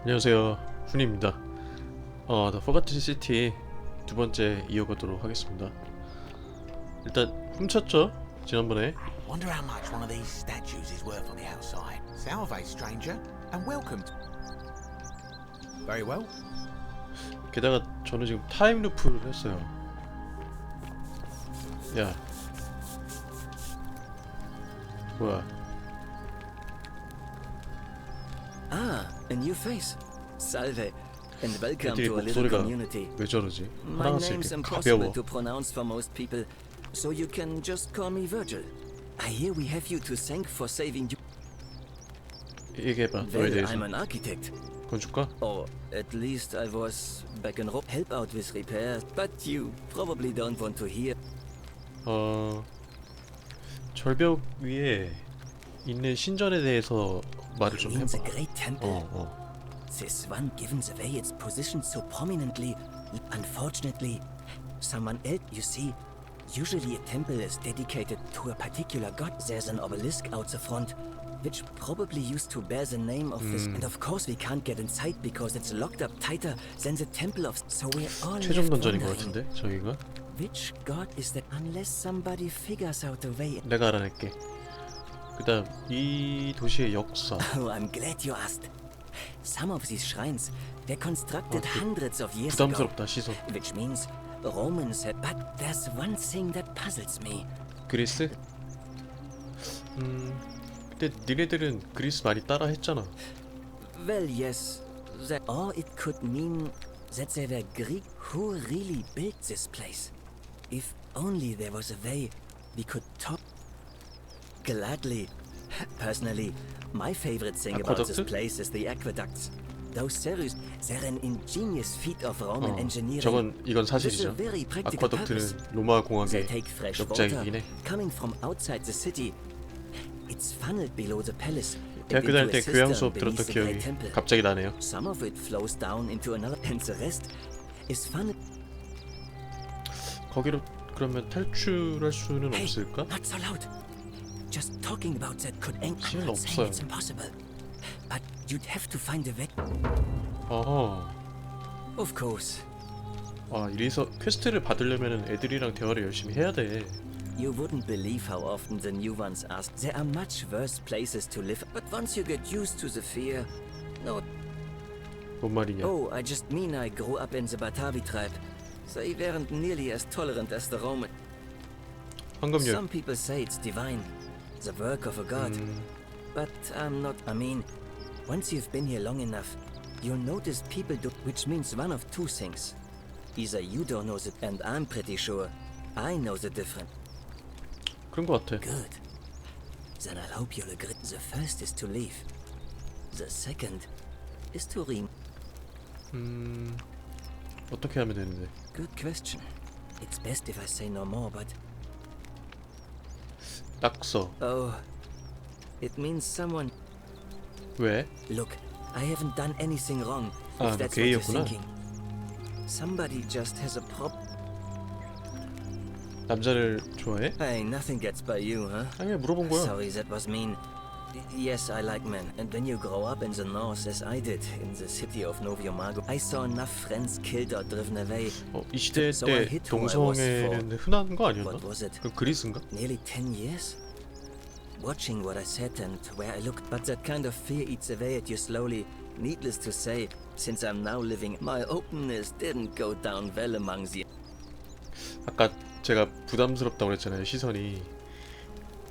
안녕하세요, 훈입니다. The Forgotten City 두 번째 이어가도록 하겠습니다. 일단 훔쳤죠, 지난번에. Wonder how much one of these statues is worth on the outside. Salve, stranger, and welcome. Very well. 게다가 저는 지금 타임 루프를 했어요. 야, 뭐야? Ah, a new face. Salve, and welcome 애들이 to a little 목소리가 community. 왜 저러지? My 하나같이 name's 이렇게 impossible 가벼워. to pronounce for most people, so you can just call me Virgil. I hear we have you to thank for saving you. 얘기해봐, 너에 Well, 대해서. I'm an architect. 건줄까? Or at least I was back in Rome. Help out with repairs, but you probably don't want to hear. 절벽 위에 있는 신전에 대해서 말을 좀 Means a 해봐. great temple. 어. This one gives away its position so prominently. Unfortunately, someone else, you see, usually a temple is dedicated to a particular god. There's an obelisk out the front, which probably used to bear the name of this. And of course we can't get inside because it's locked up tighter than the temple of. So we're all 최종 left 던전인 것 wondering, 같은데, 저희가? which god is that? Unless somebody figures out a way. 내가 알아낼게. 그다음 이 도시의 역사. Oh, I'm glad you asked. Some of these shrines, they're constructed hundreds of years ago. 부담스럽다, 시선. Which means Romans had. But there's one thing that puzzles me. 그리스? 근데 니네들은 그리스 많이 따라 했잖아. Well, yes. That, or it could mean that they were Greek who really built this place. If only there was a way we could talk. Gladly. Personally, my favorite thing about this place is the aqueducts. Those series, they're an ingenious feat of Roman engineering. 이건 사실이죠. 아쿠아덕트는 로마 공항의 역작이긴 해. Coming from outside the city, it's funneled below the palace. 대학교 다닐 때 교양 수업 들었던 기억이 갑자기 나네요. Some of it flows down into another, and the rest is funneled. 거기로 그러면 탈출할 수는 없을까? Not so loud. Just talking about that could end. I'm 시간 not saying 없어요. it's impossible, but you'd have to find a way. 어허. Of course. 이래서 퀘스트를 받으려면 애들이랑 대화를 열심히 해야 돼. You wouldn't believe how often the new ones ask. There are much worse places to live, but once you get used to the fear, no. 뭔 말이냐? Oh, I just mean I grew up in the Batavi tribe. They weren't nearly as tolerant as the Roman. 황금률. Some people say it's divine, the work of a god. But I'm not. I mean, once you've been here long enough, you'll notice people do, which means one of two things. Either you don't know it, and I'm pretty sure I know the difference. 그런 것 같아. Good. Then I hope you'll agree. The first is to leave. The second is to read. 어떻게 하면 되는데? Good question. It's best if I say no more, but 낙서. oh, it means someone. 왜? Look, I haven't done anything wrong. 너 If that's what you're 게이였구나. thinking. Somebody just has a problem. 남자를 좋아해? Hey, nothing gets by you, huh? 아니, 물어본 거야. Sorry, that was mean. Yes, I like men. And when you grow up in the north, as I did, in the city of Noviomago, I saw enough friends killed or driven away. 이 시대 때 동성애는 흔한 거 아니었나? What was it? 그 그리스인가? Nearly 10 years? Watching what I said and where I looked, but that kind of fear eats away at you slowly. Needless to say, since I'm now living, my openness didn't go down well among the. 아까 제가 부담스럽다고 그랬잖아요, 시선이.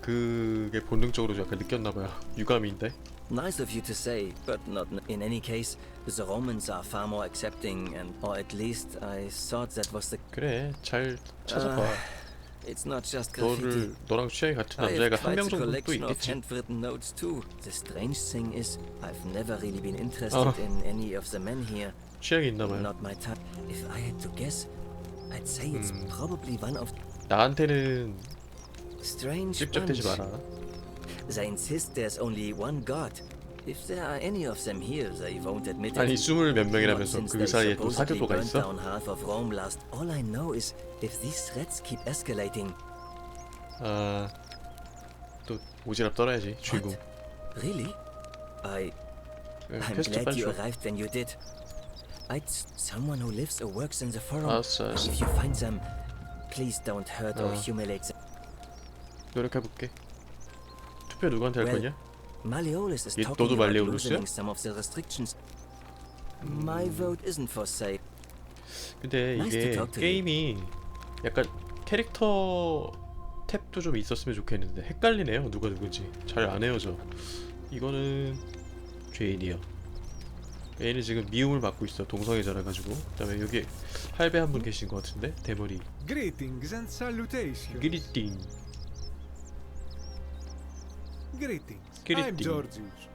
그게 본능적으로 약간 느꼈나봐요. 유감인데. Nice of you to say, but not in any case. The Romans are far more accepting, and or at least I thought that was the. 그래, 잘 찾아봐. It's not just graffiti. 너랑 취향이 같은 I 남자애가 have 한 quite 명 a 정도 또 collection of 있겠지. handwritten notes too. The strange thing is, I've never really been interested in any of the men here. 취향이 있나봐요. Not my type. If I had to guess, I'd say it's probably one of 나한테는 strange 찝쩍대지 bunch. 마라. They insist there's only one god. If there are any of them here, they won't admit it. 아니 20 몇 Not 명이라면서 since 그 they 사이에 또 supposedly 사교도가 burnt 있어? down half of Rome last. All I know is if these threats keep escalating. 또 오지랖 떨어야지, 주인공. Really? I I'm 퀘스트 glad 빨리 you 줘. arrived when you did. Someone who lives or works in the forum. 알았어, 알았어. If you find them, please don't hurt or humiliate them. 노력해볼게. 투표 누구한테 할 거냐? Malleolus is 얘 talking 너도 about 말레올루스야? loosening some of the restrictions. My vote isn't for sale. 근데 Nice to 이게 talk to you. 게임이 약간 캐릭터 탭도 좀 있었으면 좋겠는데 헷갈리네요. 누가 누군지 잘 안 헤어져. 이거는 죄인이야. 얘는 지금 미움을 받고 있어. 동성애자라 가지고. 그다음에 여기 할배 한 분 계신 것 같은데 대머리. Greetings and salutations. 그리띵. Greetings. Greeting. I'm Georgius.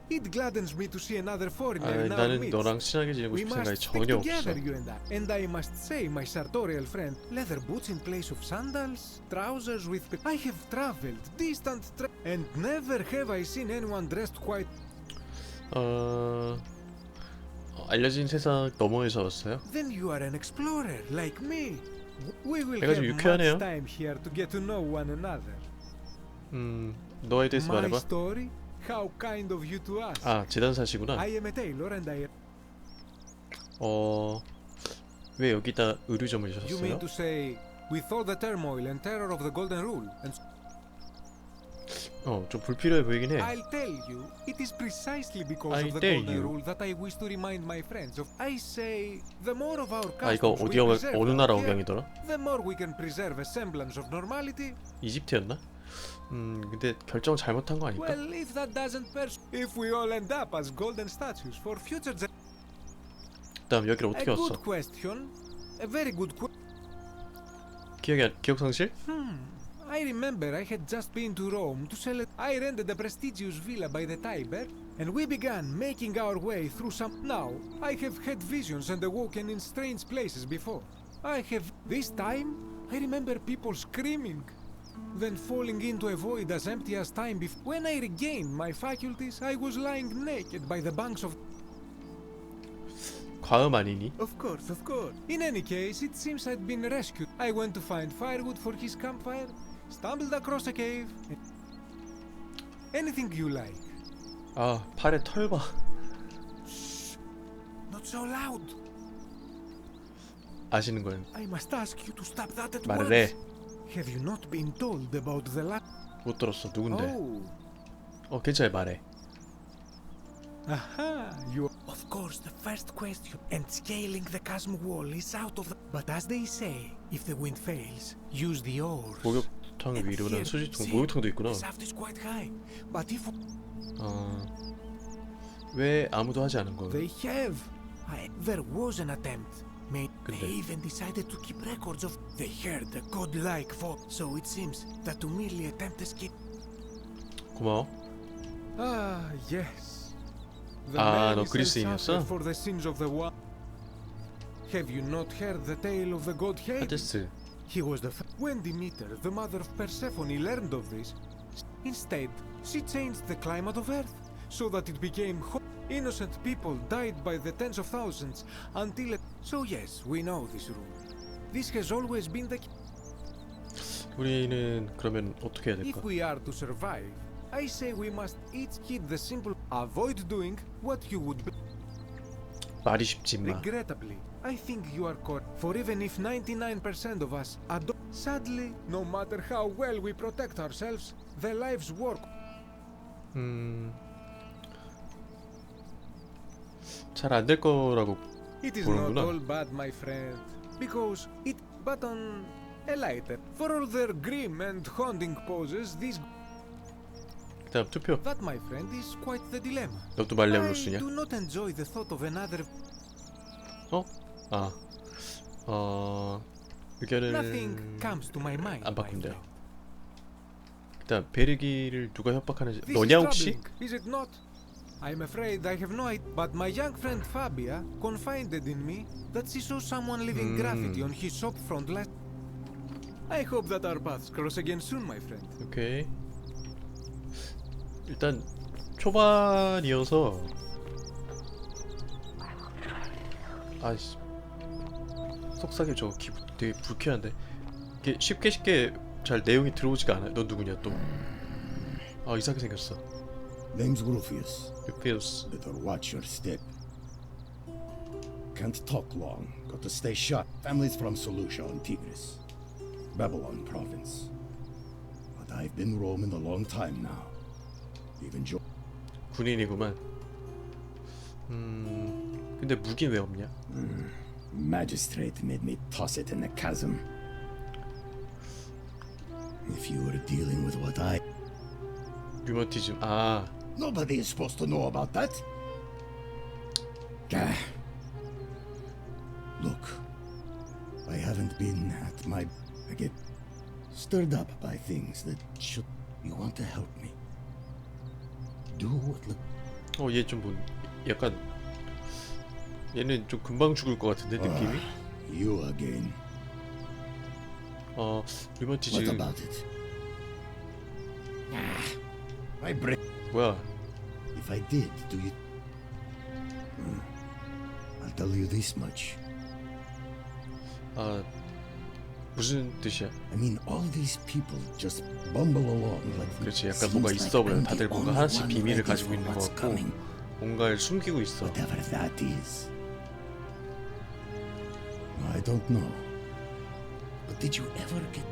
It gladdens me to see another foreigner 아, in our 나는 midst. 너랑 친하게 지내고 We 싶은 생각이 must stick 전혀 없어. together, you and I. And I must say, my sartorial friend, leather boots in place of sandals, trousers with... I have traveled distant and never have I seen anyone dressed quite... 알려진 세상 너머에서 왔어요? Then you are an explorer, like me. We will 내가 have 좀 유쾌하네요. much time here to get to know one another. 너에 대해서 My 말해봐. story? How kind of you to ask. 아, 재단사시구나. I am a tailor and I... 왜 여기다 의류점을 You mean 여셨어요? to say, with all the turmoil and terror of the Golden Rule, and 좀 불필요해 보이긴 해. I'll tell you, it is precisely because I'll of the tell Golden you. Rule that I wish to remind my friends of. I say, the more of our 아, 이거 customs we preserve 어느 나라 out here, 억양이더라? the more we can preserve a semblance of normality. 이집트였나? 근데 결정 잘못한 거 아닐까? Well, if that doesn't if we all end up as golden statues for future 그다음 여기를 a 어떻게 good 왔어? question, a very good question. 기억 상실? I remember I had just been to Rome to sell it. I rented a prestigious villa by the Tiber, and we began making our way through some... Now, I have had visions and awoken in strange places before. I have... This time, I remember people screaming, then falling into a void as empty as time before. When I regained my faculties, I was lying naked by the banks of... 과음 아니니? Of course, of course. In any case, it seems I'd been rescued. I went to find firewood for his campfire, stumbled across a cave. Anything you like. 아, 팔에 털 봐. Not so loud. 아시는 거예요? I must ask you to stop that at 말을 once. 해. Have you not been told about the 못 들었어. 누군데? Oh. 괜찮아. 말해. Aha, you... Of course, the first question. And scaling the chasm wall is out of the... But as they say, if the wind fails, use the oars. 목욕탕 And 위로는 here, 수지통, see, 목욕탕도 있구나. the shaft is quite high. But if... 왜 아무도 하지 않은 거야? They have. There was an attempt. They 근데 even decided to keep records of... They heard a godlike voice. So it seems that to merely attempt escape... 고마워. Ah, yes. 아, 너 그리스인이었어? For the sins of the one. Have you not heard the tale of the god Hades? 하데스. He was the when Demeter, the mother of Persephone, learned of this. Instead, she changed the climate of Earth so that it became hot. Innocent people died by the tens of thousands until it... So yes, we know this rule. This has always been the... 우리는 그러면 어떻게 해야 If 될까? we are to survive, I say we must each keep the simple... Avoid doing what you would... 말이 쉽지 마. Regrettably, I think you are correct. For even if 99% of us adopt... Sadly, no matter how well we protect ourselves, the lives work... 잘 안 될 거라고 It is not 보는구나. all bad, my friend. Because it... But on a lighter... For all their grim and haunting poses, these... 그다음 투표. That, my friend, is quite the dilemma. 너도 I 말레올루스냐? do not enjoy the thought of another... 의견을 Nothing comes to my mind. 안 my 바꾸면 돼요. friend. 일단 베르기를 누가 협박하는지 This 너냐 is 혹시? troubling, is it not? I'm afraid I have no idea, but my young friend Fabia confided in me that she saw someone leaving graffiti on his shop front last... I hope that our paths cross again soon, my friend. 오케이. 일단 초반이어서 아이씨 속삭임 저거 기분 되게 불쾌한데 이게 쉽게 잘 내용이 들어오지가 않아요. 너 누구냐 또? 아 이상하게 생겼어. Name's Rufius. 루피우스. Better watch your step. Can't talk long. Got to stay sharp. Family's from Seleucia on Tigris, Babylon province. But I've been roaming a long time now. Even Joe. 군인이구만. 근데 무기는 왜 없냐? Magistrate made me toss it in the chasm. If you were dealing with what I... 류머티즘. 아, Nobody is supposed to know about that. Gah. Look, I haven't been at my... I get stirred up by things that should... You want to help me. Do what... 얘 좀 뭐, 약간 얘는 좀 금방 죽을 것 같은데 느낌이. You again. What 류머티즘. about it? My brain... 뭐야? If I did, do you... I'll tell you this much. 아, 무슨 뜻이야? I mean, all these people just bumble along like... 그렇지, 약간 뭔가 있어 보여. 다들 뭔가 하나씩 비밀을 가지고 있는 것 같고 뭔가를 숨기고 있어. Whatever that is. I don't know. But did you ever get...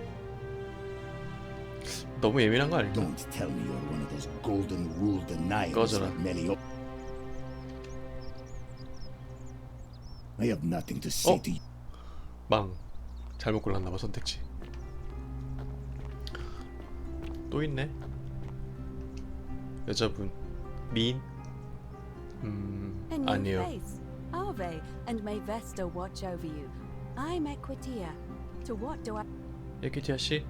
너무 예민한 거 아닌가? Don't tell me you're one of those golden rule deniers 꺼져라. like Melio. I have nothing to say to you. 망. 잘못 골랐나봐 선택지. 또 있네. 여자분. 미인? A new 아니에요. face. Ave, and may Vesta watch over you. I'm Equitia. To what do I... 에퀴티아 씨?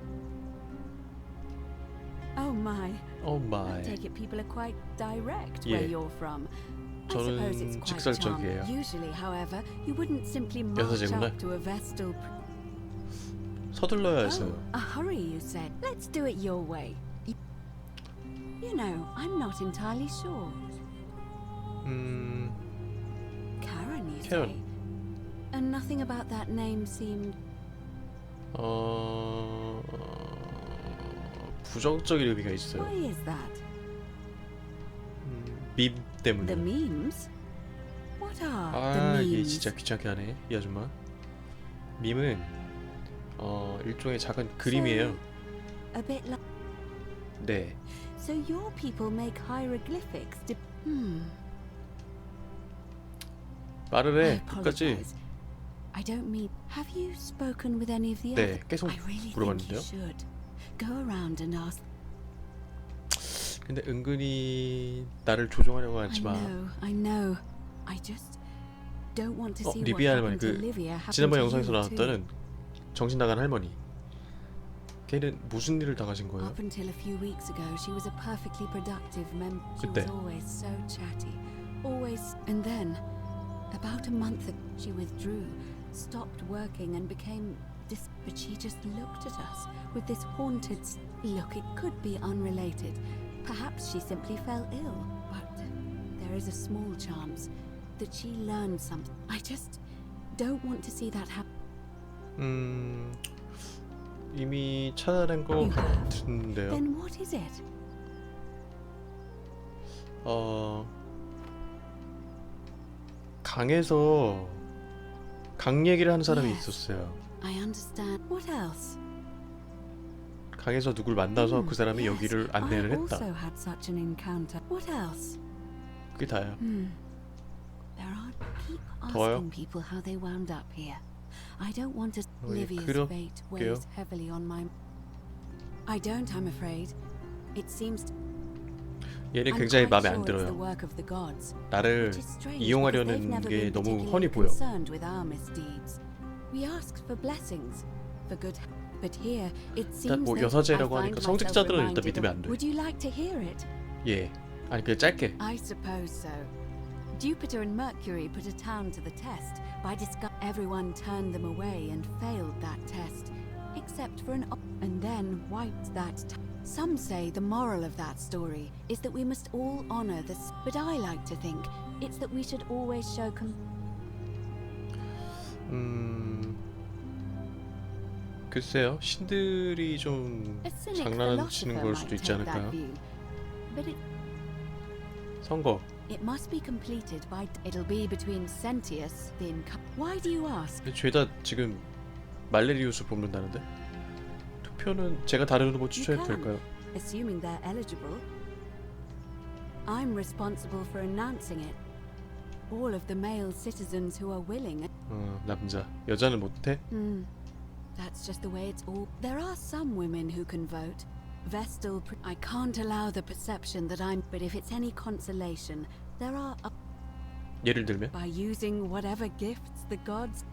Oh my. 오 I 마이. take it people are quite direct Yeah. where you're from. I suppose it's 저는 quite 직설적이에요. charming. Usually, however, you wouldn't simply march 여사제구나. up to a Vestal... 서둘러야 Oh, 해서요. a hurry, you said. Let's do it your way. You know, I'm not entirely sure. Karen, you say? Karen. And nothing about that name seemed... 부정적인 의미가 있어요. Why is that? 밈 때문에. The memes? What are 아, the 얘 memes? 진짜 귀찮게 하네, 이 아줌마. 밈은 일종의 작은 그림이에요. A bit like... 네. So your people make hieroglyphics to... 말을 I 해, 끝까지. apologize. I don't mean... Have you spoken with any of the 네, others? 계속 I really think 물어봤는데요. you should. Go around and ask... 근데 은근히 나를 조종하려고 하지 마. I know. I just don't want to see what 리비아 할머니, happened to 그 Olivia happen 지난번 to 영상에서 you too. 나왔다는 정신 나간 할머니. 걔는 무슨 일을 당하신 거예요? Up until a few weeks ago, she was a perfectly productive member. She 그때. was always so chatty, always. And then, about a month ago, she withdrew, stopped working, and became but she just looked at us with this haunted look. It could be unrelated. Perhaps she simply fell ill, but there is a small chance that she learned something. I just don't want to see that happen. 이미 찾아낸 거 You have. 같은데요. Then what is it? 강에서 강 얘기를 하는 사람이 Yes. 있었어요. I understand. What else? 강에서 누굴 만나서 그 사람이 Yes, 여기를 안내를 I 했다. also had such an encounter. What else? 그게 다야. There are keep 더워요? asking people how they wound up here. I don't want to. 예, Olivia's 그려- fate 게요. weighs heavily on my. I don't. I'm afraid. It seems. 얘는 I'm 굉장히 quite 마음에 sure 안 it's the 들어요. work of the gods. 나를 Which is strange because they've 이용하려는 never 게 been 너무 particularly 훤히 보여. concerned with our misdeeds. We asked for blessings, for good, but here it seems 뭐 that 여사제라고 I 하니까 find 성직자들은 myself 일단 믿으면 안 reminded 돼. of- Would you like to hear it? 예. 아니 그냥 짧게. I suppose so. Jupiter and Mercury put a town to the test by everyone turned them away and failed that test, except for and then wiped that. Some say the moral of that story is that we must all honor this, but I like to think it's that we should always show 글쎄요. 신들이 좀 A cynic 장난치는 philosopher 걸 might 수도 있지 take that 않을까요? view, but it 선거. It must be completed by. It'll be between Sentius, the Why do you ask? 죄다 지금 말레리우스 뽑는다는데? 투표는 제가 다른 후보 추천해도 될까요? Assuming they're eligible. I'm responsible for announcing it. All of the male citizens who are willing. 남자. 여자는 못해? That's just the way it's all. There are some women who can vote. Vestal. I can't allow the perception that I'm. But if it's any consolation, there are. 예를 들면? By using whatever gifts the gods.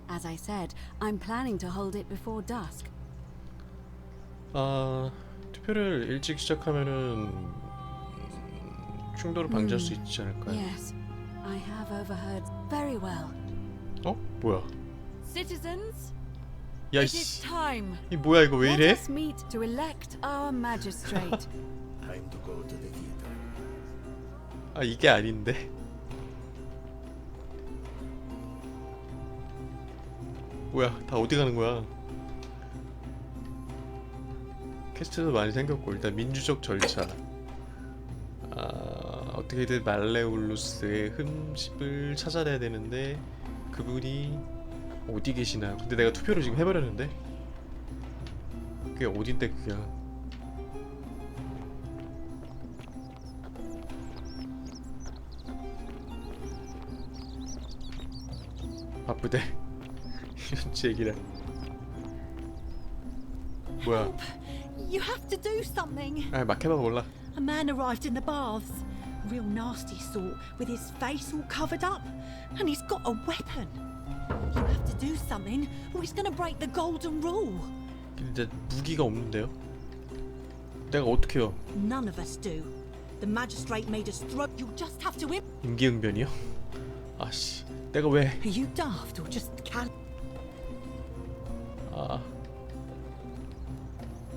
As I said, I'm planning to hold it before dusk. 투표를 일찍 시작하면은 충돌을 방지할 수 있지 않을까요? Yes, I have overheard very well. 뭐야? Citizens, 야, it is time. 이 뭐야 이거 왜 Let 이래? us meet to elect our magistrate. Time to go to the theater. 이게 아닌데. 뭐야? 다 어디 가는 거야? 퀘스트도 많이 생겼고 일단 민주적 절차. 어떻게든 말레올루스의 흠집을 찾아내야 되는데 그분이 어디 계시나요? 근데 내가 투표를 지금 해버렸는데 그게 어딘데 그게? 바쁘대. 이런 얘기를. 뭐야? You have to do something. 막 해봐 몰라. A man arrived in the baths. Real nasty sort, with his face all covered up. And he's got a weapon. You have to do something, or he's gonna break the golden rule. 근데 무기가 없는데요? 내가 어떻게 해요? None of us do. The magistrate made us throw. You'll just have to. 임기응변이요? 아씨, 내가 왜? Are you daft or just cal?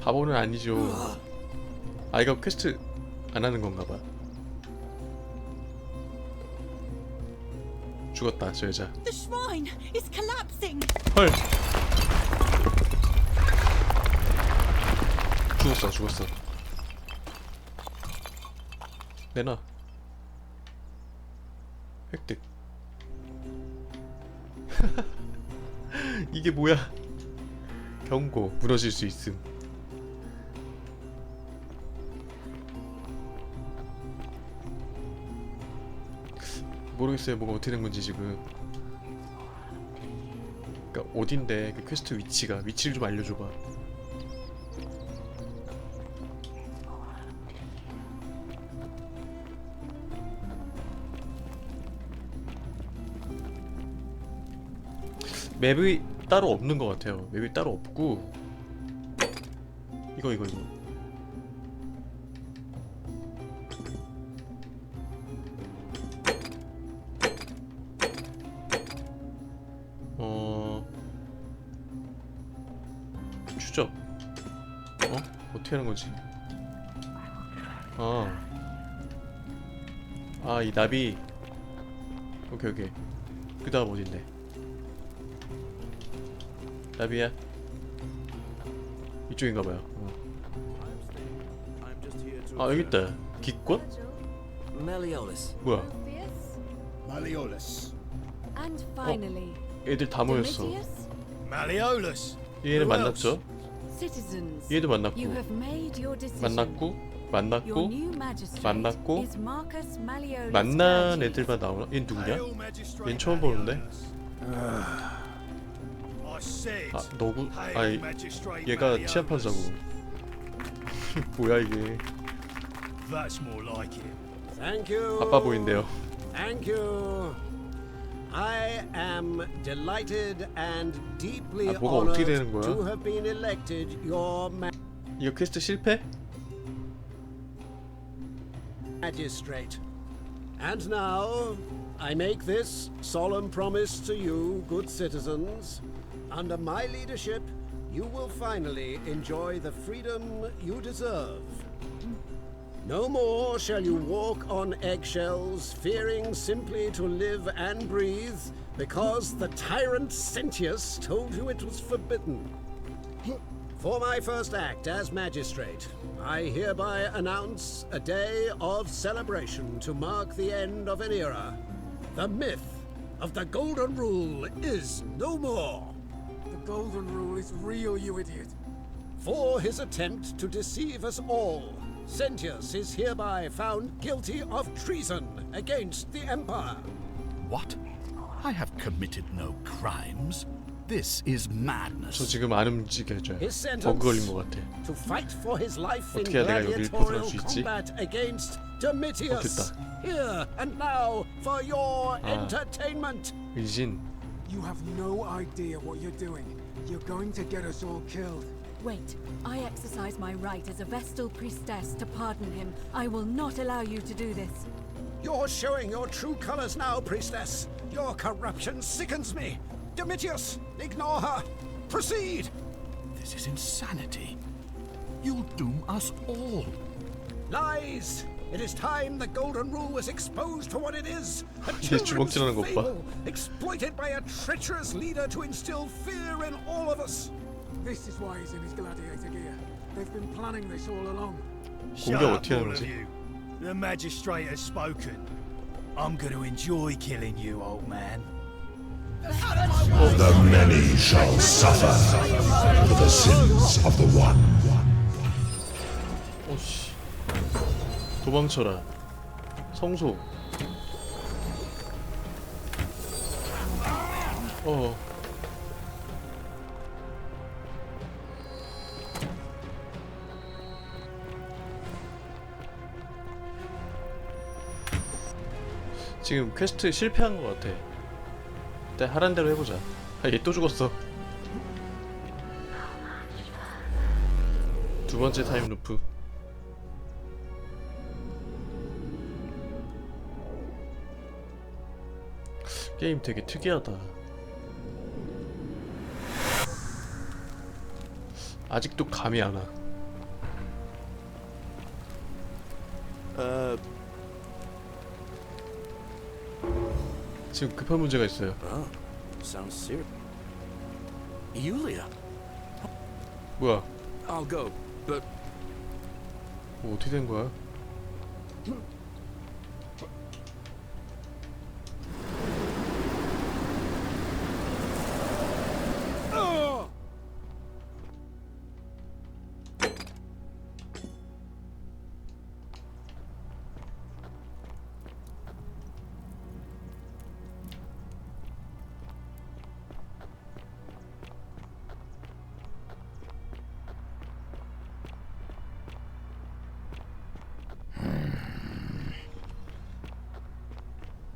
바보는 아니죠. 이거 퀘스트 안 하는 건가 봐. 죽었다 저 여자. The shrine is collapsing. 헐. 죽었어. 내놔. 획득. 이게 뭐야? 경고, 무너질 수 있음. 모르겠어요. 뭐가 어떻게 된 건지 지금. 그러니까 어딘데 그 퀘스트 위치를 좀 알려줘봐. 맵이 따로 없는 것 같아요. 맵이 따로 없고 이거 추적. 어떻게 하는 거지? 이 나비. 오케이. 그 다음 어딘데? 나비야. 이쪽인가봐요. 여기 있다. 기권? Malleolus. 뭐야? Malleolus. And finally, 애들 다 모였어. Domitius, Malleolus. 얘는 만났죠? citizens, 얘도 만났고 you have made your decision. Your 만났고 new magistrate 만났고 is Marcus Malleolus 만난 Sturgis. 애들만 나오나? 얘는 누구냐? 얘는 처음 보는데? 너구? 얘가 치안판사고. 뭐야 이게? Thank you. 아빠 보인대요. Thank you. I am delighted and deeply 뭐가 어떻게 honored 되는 거야? to have been elected your 이거 퀘스트 실패? magistrate. And now I make this solemn promise to you, good citizens. Under my leadership, you will finally enjoy the freedom you deserve. No more shall you walk on eggshells, fearing simply to live and breathe, because the tyrant Sentius told you it was forbidden. For my first act as magistrate, I hereby announce a day of celebration to mark the end of an era. The myth of the Golden Rule is no more. The Golden Rule is real, you idiot. For his attempt to deceive us all, Sentius is hereby found guilty of treason against the Empire. What? I have committed no crimes. This is 저 madness. 지금 안 움직여져요. His 버그 걸린 sentence 것 같아. to fight for his life in 어떻게 해야 내가 여기를 벗어날 gladiatorial 수 있지? combat against Domitius. 됐다. Here and now for your entertainment. 의진. You have no idea what you're doing. You're going to get us all killed. Wait, I exercise my right as a Vestal priestess to pardon him. I will not allow you to do this. You're showing your true colors now, priestess. Your corruption sickens me. Domitius, ignore her. Proceed. This is insanity. You'll doom us all. Lies. It is time the Golden Rule was exposed for what it is. A 주먹질하는 것 children's 봐. fable, exploited by a treacherous leader to instill fear in all of us. This is why he's in his gladiator gear. They've been planning this all along. 공격 어떻게 하는 거지? The magistrate has spoken. I'm going to enjoy killing you, old man. The many shall suffer for the sins of the one. 오씨. 도망쳐라. 성소. 지금 퀘스트 실패한 것 같아. 일단 하란 대로 해보자. 아, 얘 또 죽었어. 두 번째 타임 루프. 게임 되게 특이하다. 아직도 감이 안 와. 지금 급한 문제가 있어요. Sounds serious. Yulia, 뭐야? I'll go, but 뭐 어떻게 된 거야?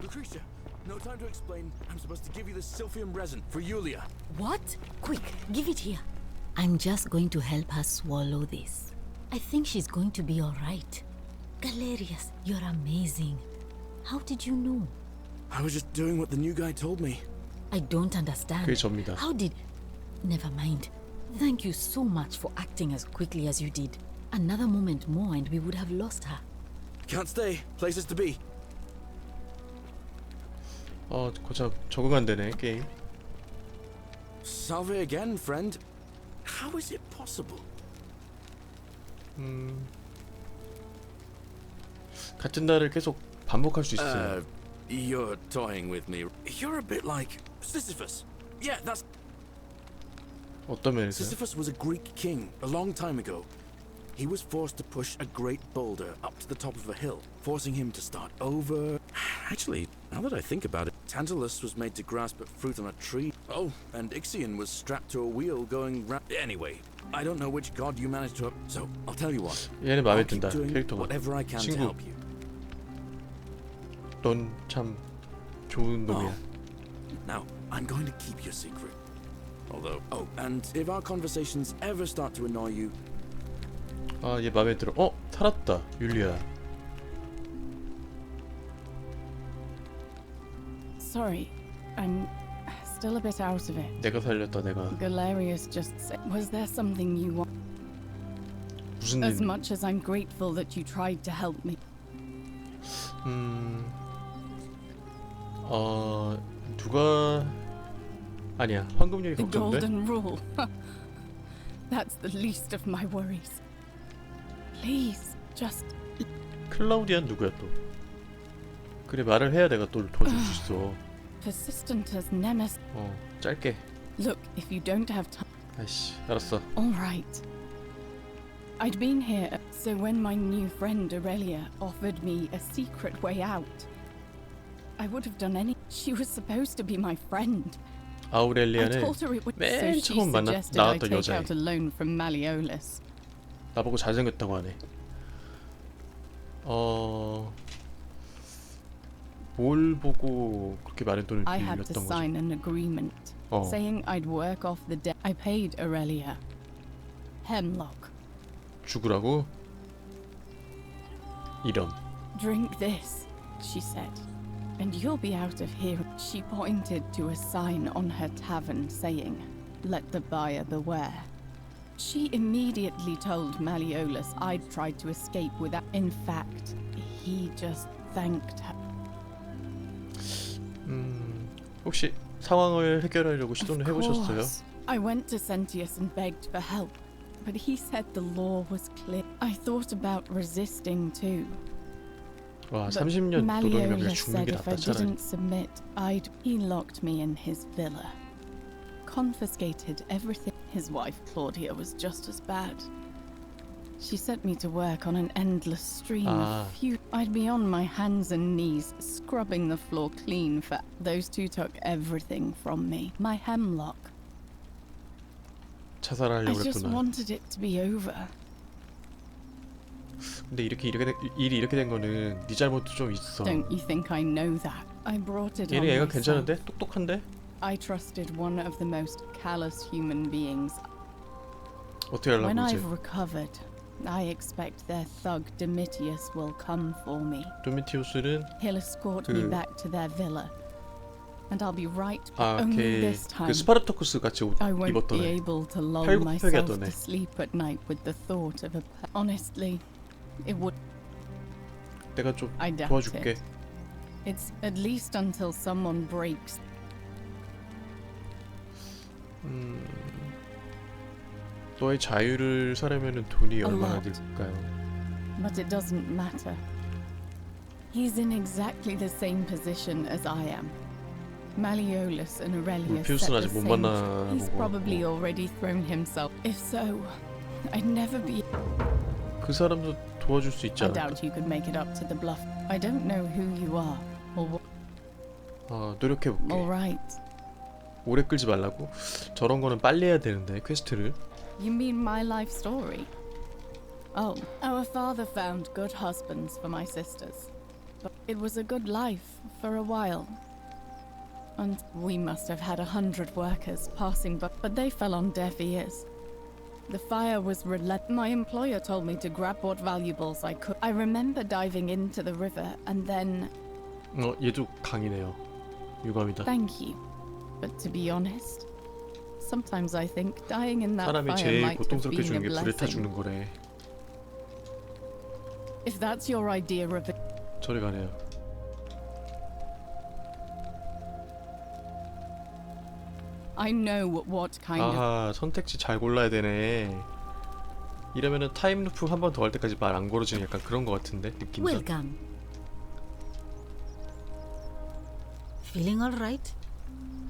Lucretia, no time to explain. I'm supposed to give you the Sylphium resin for Yulia. What? Quick, give it here. I'm just going to help her swallow this. I think she's going to be all right. Galerius, you're amazing. How did you know? I was just doing what the new guy told me. I don't understand. 그게 접니다. How did... Never mind. Thank you so much for acting as quickly as you did. Another moment more and we would have lost her. Can't stay. Places to be. 고작 적응 안 되네 게임. Salve again, friend. How is it possible? 같은 날을 계속 반복할 수 있어요. You're toying with me. You're a bit like Sisyphus. Yeah, that's... 어떤 면에서요? Sisyphus was a Greek king a long time ago. He was forced to push a great boulder up to the top of a hill, forcing him to start over. Actually, now that I think about it, Tantalus was made to grasp at fruit on a tree. Oh, and Ixion was strapped to a wheel going round. Anyway, I don't know which god you managed to... So, I'll tell you what. 얘는 마음에 I'll keep 든다. doing 캐릭터가. whatever I can to 친구. help you. 넌 참 좋은 놈이야. Now, I'm going to keep your secret. Although, oh, and if our conversations ever start to annoy you, 얘 마음에 들어. 살았다. 율리아. Sorry, I'm still a bit out of it. 내가 살렸다. 내가. Galerius just said, was there something you want? 무슨 As 일? much as I'm grateful that you tried to help me. 누가 아니야. 황금률이 The 걱정돼? golden rule. That's the least of my worries. Please, just... 클라우디안 누구야 또? 그래 말을 해야 내가 또 도와줄 수 있어. Persistent as nemesis. 짧게. Look, if you don't have time... 아이씨, 알았어. All right. I'd been here, so when my new friend Aurelia offered me a secret way out, I would have done any. She was supposed to be my friend. I 아우렐리아는 told her it would, so 맨 she 처음 suggested I 나왔던 take 여자애. out a loan from Malleolus. 나보고 잘생겼다고 하네. 뭘 보고 그렇게 많은 돈을 I had to 빌렸던 거지? sign an agreement saying I'd work off the debt. I paid Aurelia. Hemlock. 죽으라고? 이런. Drink this, she said, and you'll be out of here. She pointed to a sign on her tavern saying, "Let the buyer beware." She immediately told Malleolus I'd tried to escape without. In fact, he just thanked her. 혹시 상황을 해결하려고 시도는 해보셨어요? I went to Sentius and begged for help, but he said the law was clear. I thought about resisting too. 와, 30년 노동이면 그냥 Malleolus 죽는 said 게 if I 낫다 차라리. didn't submit, He locked me in his villa, confiscated everything. His wife Claudia was just as bad. She sent me to work on an endless stream of feud. I'd be on my hands and knees, scrubbing the floor clean for... Those two took everything from me. My hemlock. I 자살하려고 just 그랬구나. wanted it to be over. 근데 일이 이렇게 된 거는 네 잘못도 좀 있어. Don't you think I know that? I brought it on 얘는 애가 myself. 괜찮은데? 똑똑한데? I trusted one of the most callous human beings. 어떻게 하려고 When 이제? I've recovered, I expect their thug Domitius will come for me. 도미티우스는 He'll escort me back to their villa, and I'll be right back. 아, Only 걔 this time, 그 스파르타쿠스 같이 옷 I won't 입었던 be 애. able to lull 팔굽혀펴기 myself 하던 애. to sleep at night with the thought of a. Honestly, it would. 내가 좀 I doubt 도와줄게. it. It's at least until someone breaks. 너의 자유를 사려면은 돈이 A 얼마나 lot. 들까요? But it doesn't matter. He's in exactly the same position as I am. Malleolus and Aurelius set 루피우스는 the 아직 못 same. He's 만나보고. probably already thrown himself. If so, I'd never be. 그 사람도 도와줄 수 있지 I 않을까? doubt you could make it up to the bluff. I don't know who you are or what. 노력해볼게. All right. 오래 끌지 말라고? 저런 거는 빨리 해야 되는데 퀘스트를. You mean my life story? Oh, our father found good husbands for my sisters. But it was a good life for a while. And we must have had 100 workers passing by, but they fell on deaf ears. The fire was relentless. My employer told me to grab what valuables I could. I remember diving into the river and then... 얘도 강이네요. 유감이다. Thank you. But to be honest, sometimes I think dying in that 사람이 fire 제일 might have 고통스럽게 been a 죽는 게 불에 타 blessing. 죽는 거래. If that's your idea of it, 저리 가네요. I know what kind of. 아하, 선택지 잘 골라야 되네. 이러면은 타임루프 한 번 더 할 때까지 말 안 걸어지는 약간 그런 거 같은데 느낌상. Welcome. Feeling all right?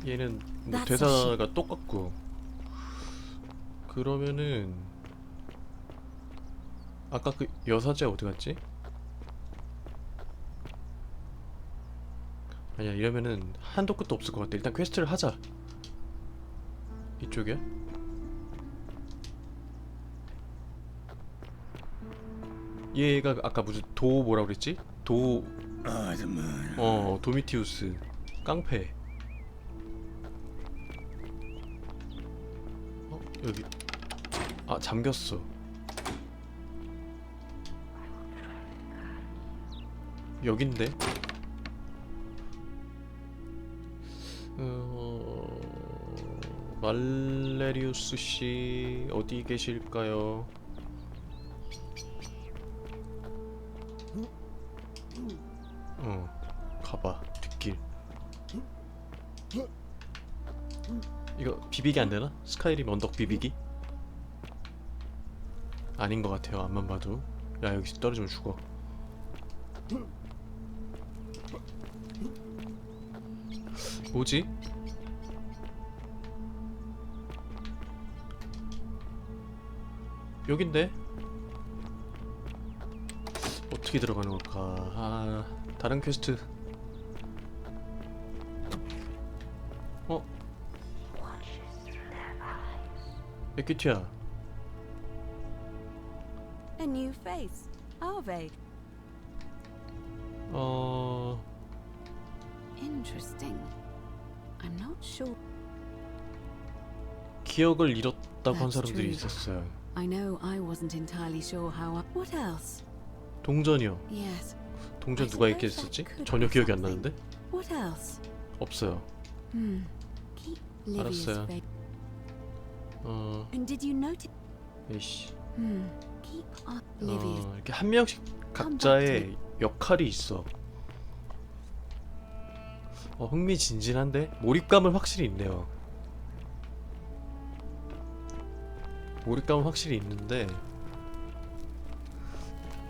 얘는 뭐 That's 대사가 똑같고. 그러면은 아까 그 여사제 어디 갔지? 아니야, 이러면은 한도 끝도 없을 것 같아. 일단 퀘스트를 하자. 이쪽이야? 얘가 아까 무슨 도 뭐라 그랬지? 도미티우스 깡패. 여기 잠겼어. 여긴데? 말레리우스 씨 어디 계실까요? 가봐. 뒷길. 이거 비비기 안 되나? 스카이림 언덕 비비기? 아닌 것 같아요. 앞만 봐도. 야, 여기 떨어지면 죽어. 뭐지? 여긴데? 어떻게 들어가는 걸까? 아, 다른 퀘스트. 어? 에퀴티아. A new face, are they? Interesting. I'm not sure. 기억을 잃었다고 한 That's 사람들이 true. 있었어요. I know I wasn't entirely sure how. What else? 동전이요. Yes. 동전 I 누가 suppose 얘기했었지? that could 전혀 be 기억이 안 something. 나는데? What else? 없어요. Keep Livia's 알았어요. face. And did you notice? 에이씨. Keep up Livia's. 이렇게 한 명씩 각자의 역할이 있어. 흥미진진한데? 몰입감은 확실히 있네요. 몰입감은 확실히 있는데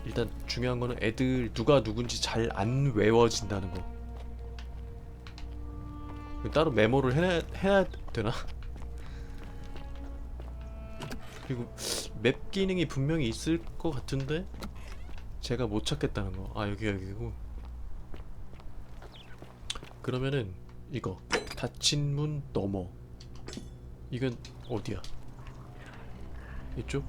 일단 중요한 거는 애들 누가 누군지 잘 안 외워진다는 거. 따로 메모를 해야 되나? 그리고 맵 기능이 분명히 있을 것 같은데 제가 못 찾겠다는 거. 아, 여기고. 그러면은 이거 닫힌 문 너머. 이건 어디야? 이쪽?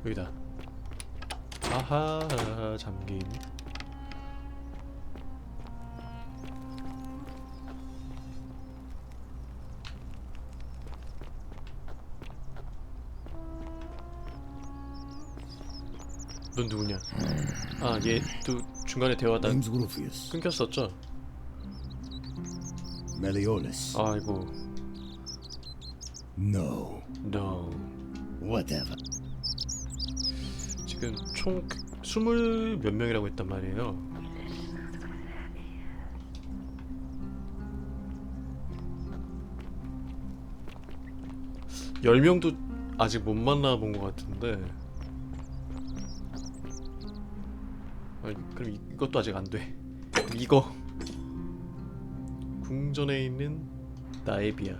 여기다. 아하, 잠김. 넌 누구냐? 아, 얘 또 중간에 대화하다 Name's Rufius. 끊겼었죠? Meliodas. 아이고. No. No. Whatever. 지금 총 20 몇 명이라고 했단 말이에요. 열 명도 아직 못 만나본 것 같은데. 그럼 이것도 아직 안 돼. 그럼 이거 궁전에 있는 나에비아.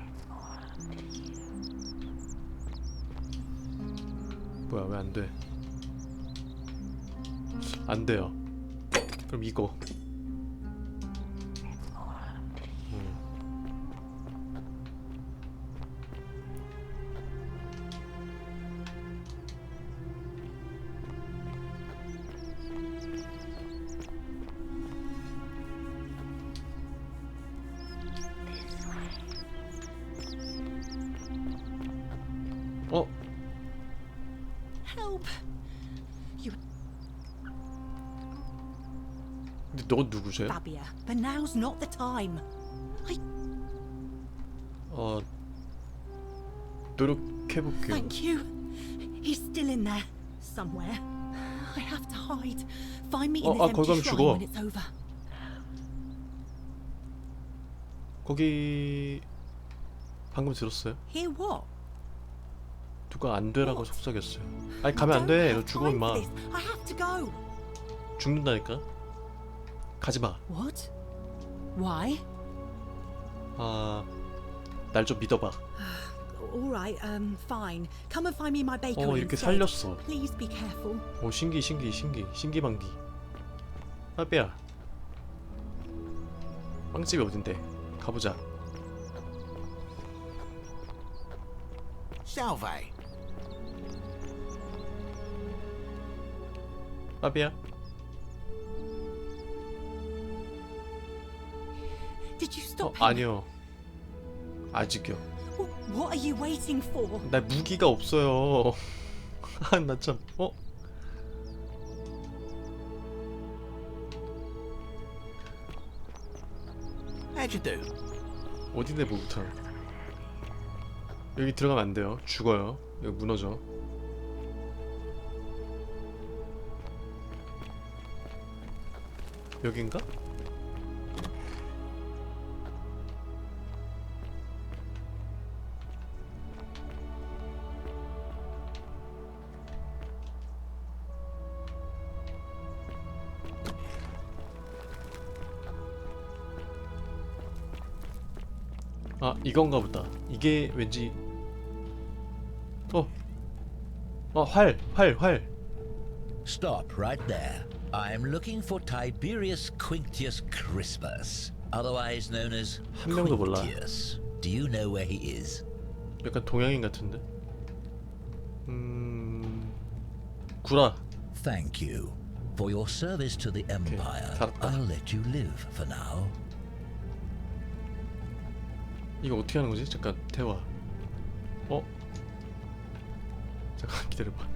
뭐야, 왜 안 돼? 안 돼요. 그럼 이거. Help! 근데 너 누구세요? Fabia, but now's not the time. 노력해볼게요. Thank you. He's still in there somewhere. I have to hide. Find me in this 거기 empty 가면 shrine 죽어. when it's over. 거기 방금 들었어요? Hear what? 누가 안 되라고 속삭였어요. 아니, 가면 안 돼. 너 죽어, 임마. I have to go. 죽는다니까. 가지 마. What? Why? 날 좀 믿어봐. All right, fine. Come and find me my bakery 이렇게 instead. 살렸어. Please be careful. 신기방기. 빠삐야. 빵집이 어딘데? 가보자. Salve. 빠삐야. Did you stop? 아니요. 아직요. What are you waiting for? 나 무기가 없어요. 나 참. How'd you do? 어딘데 뭐부터? 여기 들어가면 안 돼요. 죽어요. 여기 무너져. 여긴가? 아, 이건가 보다. 이게 왠지 활. Stop right there. I'm looking for Tiberius Quinctius Crispus, otherwise known as 한 명도 몰라. Quinctius. Do you know where he is? 약간 동양인 같은데. 구라. Thank you. For your service to the Empire, I'll let you live for now. 이거 어떻게 하는 거지? 잠깐 대화. 잠깐 기다려봐.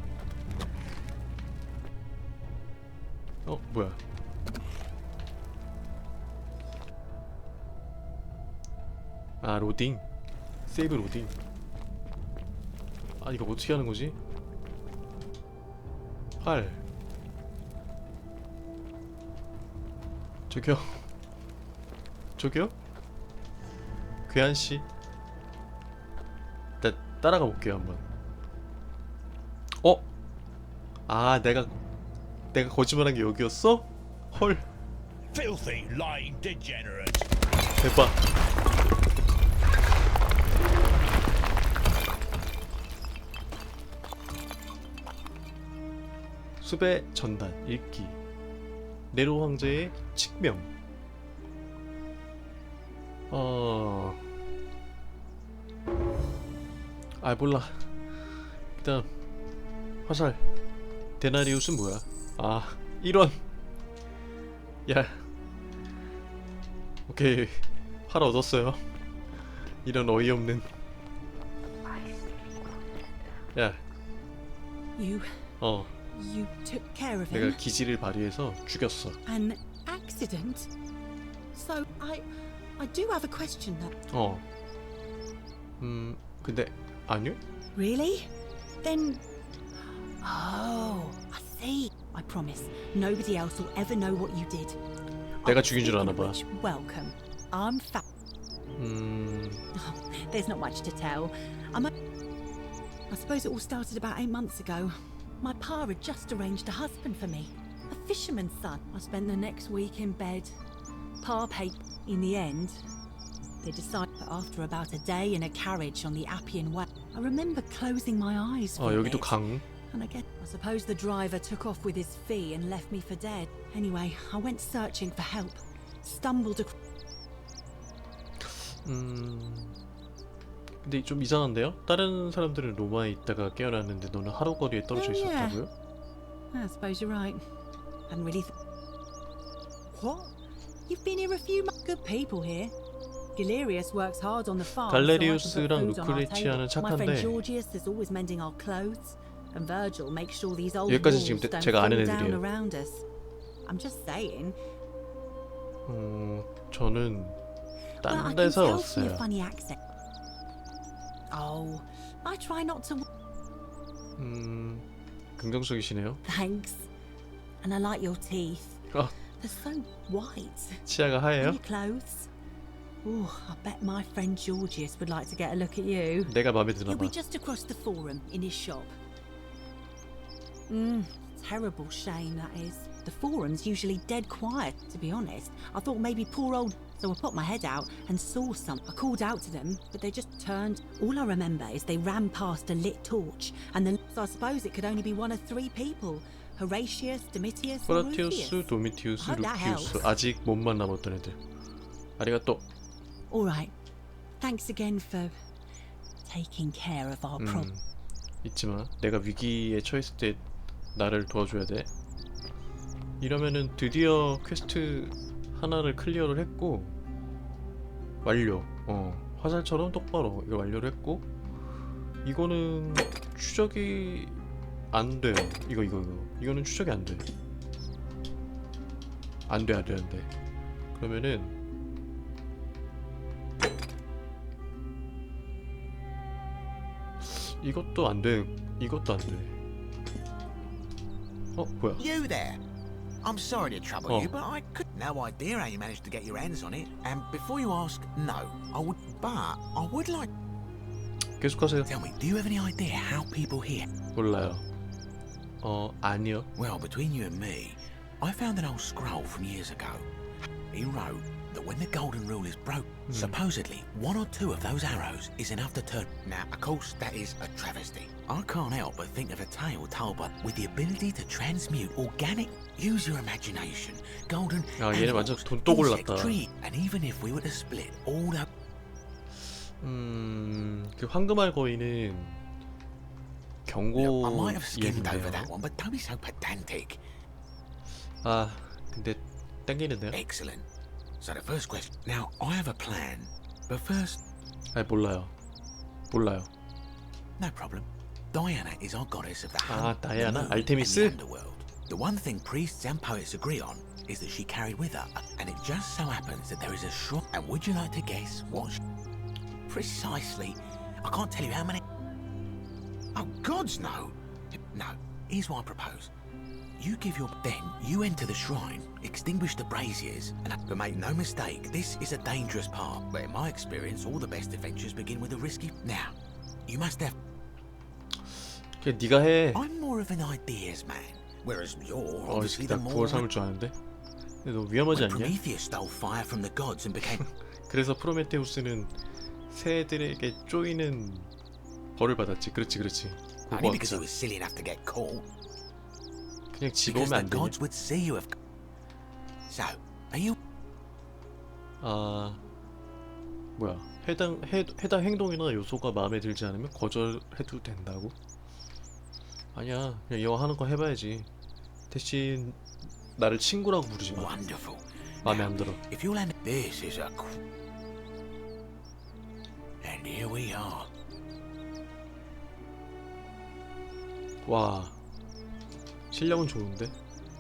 뭐야? 아, 로딩. 세이브 로딩. 아, 이거 어떻게 하는 거지? 활. 저기요. 저기요? 괴한씨. 일단 따라가 볼게요 한번. 아, 내가 거짓말한 게 여기였어? 헐. Filthy, lying degenerate. 대박. 숲의 전단 읽기. 네로 황제의 칙명. 몰라. 일단 화살. 데나리우스는 뭐야? 아, 1원. 야, 오케이. 활 얻었어요. 이런 어이없는. 야. You took care of him. 내가 기지를 발휘해서 죽였어. An accident? So I do have a question though. 근데 아니요? Really? Then I see. I promise nobody else will ever know what you did. 내가 죽인 줄 아나 봐. Welcome. I'm there's not much to tell. I suppose it all started about 8 months ago. My pa had just arranged a husband for me, a fisherman's son. I spent the next week in bed. Pa paid. In the end, they decided that after about a day in a carriage on the Appian Way, I remember closing my eyes for a 여기도 bit. 강. And I suppose the driver took off with his fee and left me for dead. Anyway, I went searching for help. Stumbled across. 근데 좀 이상한데요? 다른 사람들은 로마에 있다가 깨어났는데 너는 하루 거리에 떨어져 있었다고요? I suppose you're right. Hadn't really. What? You've been here a few months. Good people here. Galerius works hard on the farm. 갈레리우스랑 루크레치아는 My friend 착한데 Georgius is always mending our clothes, and Virgil makes sure these old 여기까지 walls 지금 don't 제가 fall 아는 down 애들이에요. around us. I'm just saying. 저는 Well, I 딴 can 데서 tell from your 왔어요. funny accent. Oh, I try not to. 긍정적이시네요. Thanks. And I like your teeth. 아, They're so white. 치아가 하얘요? And your clothes. Oh, I bet my friend Georgius would like to get a look at you. 내가 마음에 드나 He'll 봐. be just across the forum in his shop. Terrible shame that is. The forum's usually dead quiet, to be honest. I thought maybe poor old. So I popped my head out and saw some. I called out to them, but they just turned. All I remember is they ran past a lit torch, and so I suppose it could only be one of 3 people: Horatius, Domitius, or Rufius. 호라티우스, 도미티우스, I hope that 루피우스. helps. 아직 몸만 남았던 애들. 아리가또. All right. Thanks again for taking care of our problem. 잊지마. 내가 위기에 처했을 때 나를 도와줘야 돼. 이러면은 드디어 퀘스트 하나를 클리어를 했고 완료. 화살처럼 똑바로 이걸 완료를 했고 이거는 추적이 안 돼요. 이거는 추적이 안 돼. 안 돼. 그러면은 이것도 안 돼. 뭐야? You there? I'm sorry to trouble you, but I could. No idea how you managed to get your hands on it. And before you ask, no, I would. But I would like. 계속하세요. Tell me, do you have any idea how people here? 몰라요. 아니요. Well, between you and me, I found an old scroll from years ago. He wrote that when the golden rule is broke, supposedly 1 or 2 of those arrows is enough to turn. Now, of course, that is a travesty. I can't help but think of a tale told by with the ability to transmute organic. Use your imagination. Golden. 야, 얘네 완전 돈 또 골랐다. And even if we were to split all that. 그 황금알 거인은 경고 I might have skimmed over that 이해인데요. one, but don't be so pedantic. 아, 근데 땡기는데요? Excellent. So the first question. Now I have a plan, but first. 몰라요. 몰라요. No problem. Diana is our goddess of the 아, hunt, 다이아나? the moon, and 알테미스? the underworld. The one thing priests and poets agree on is that she carried with her, and it just so happens that there is a shrine. And would you like to guess what? Precisely. I can't tell you how many. Oh gods, no. No. Here's what I propose. You give your. Then you enter the shrine, extinguish the braziers, but make no mistake, this is a dangerous part. But in my experience, all the best adventures begin with a risky. Now, you must have. 그냥 네가 해. I'm more of an ideas man, whereas you're obviously 나 the more. 구월 삼을 줄 아는데. 근데 너무 위험하지 When 않냐? Prometheus stole fire from the gods and became. 그래서 프로메테우스는 새들에게 쪼이는 벌을 받았지. 그렇지, 그렇지. Only because he was silly enough to get caught. 그냥 Because 집어오면 the 안 되냐? gods would see you have. So, are you? 아, 뭐야? 해당 행동이나 요소가 마음에 들지 않으면 거절해도 된다고? 아니야, 그냥 이왕 하는 거 해봐야지. 대신 나를 친구라고 부르지 마. Wonderful. 마음에 안 들어. If you'll end this is a. And here we are. 와, 실력은 좋은데?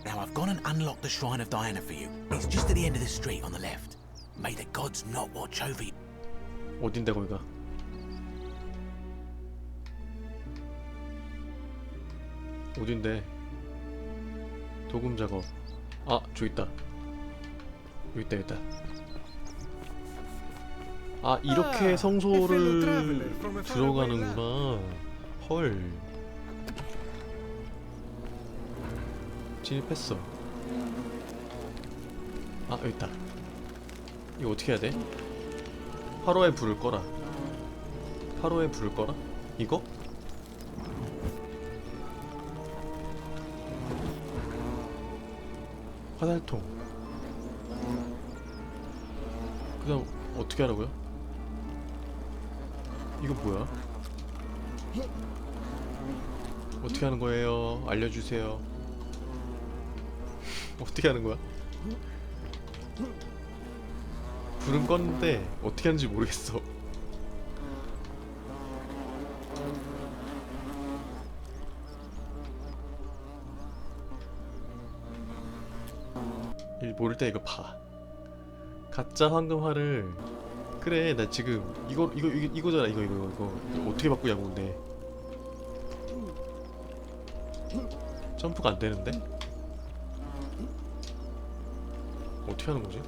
Now I've gone and unlocked the shrine of Diana for you. It's just at the end of the street on the left. May the gods not watch over you. 어딘데 거기가? 어딘데? 도금 작업. 아, 저기 있다. 여기 있다, 여기 있다. 아, 이렇게 성소를 들어가는구나. 헐. 진입했어. 아, 여기 있다. 이거 어떻게 해야 돼? 화로에 불을 꺼라. 화로에 불을 꺼라? 이거? 화살통. 그 다음 어떻게 하라고요? 이거 뭐야? 어떻게 하는 거예요? 알려주세요. 어떻게 하는 거야? 불은 껐는데 어떻게 하는지 모르겠어. 모를 때 이거 봐. 가짜 황금화를. 그래, 나 지금 이거잖아. 이거 어떻게 바꾸냐고. 근데 점프가 안 되는데? 어떻게 하는 거지?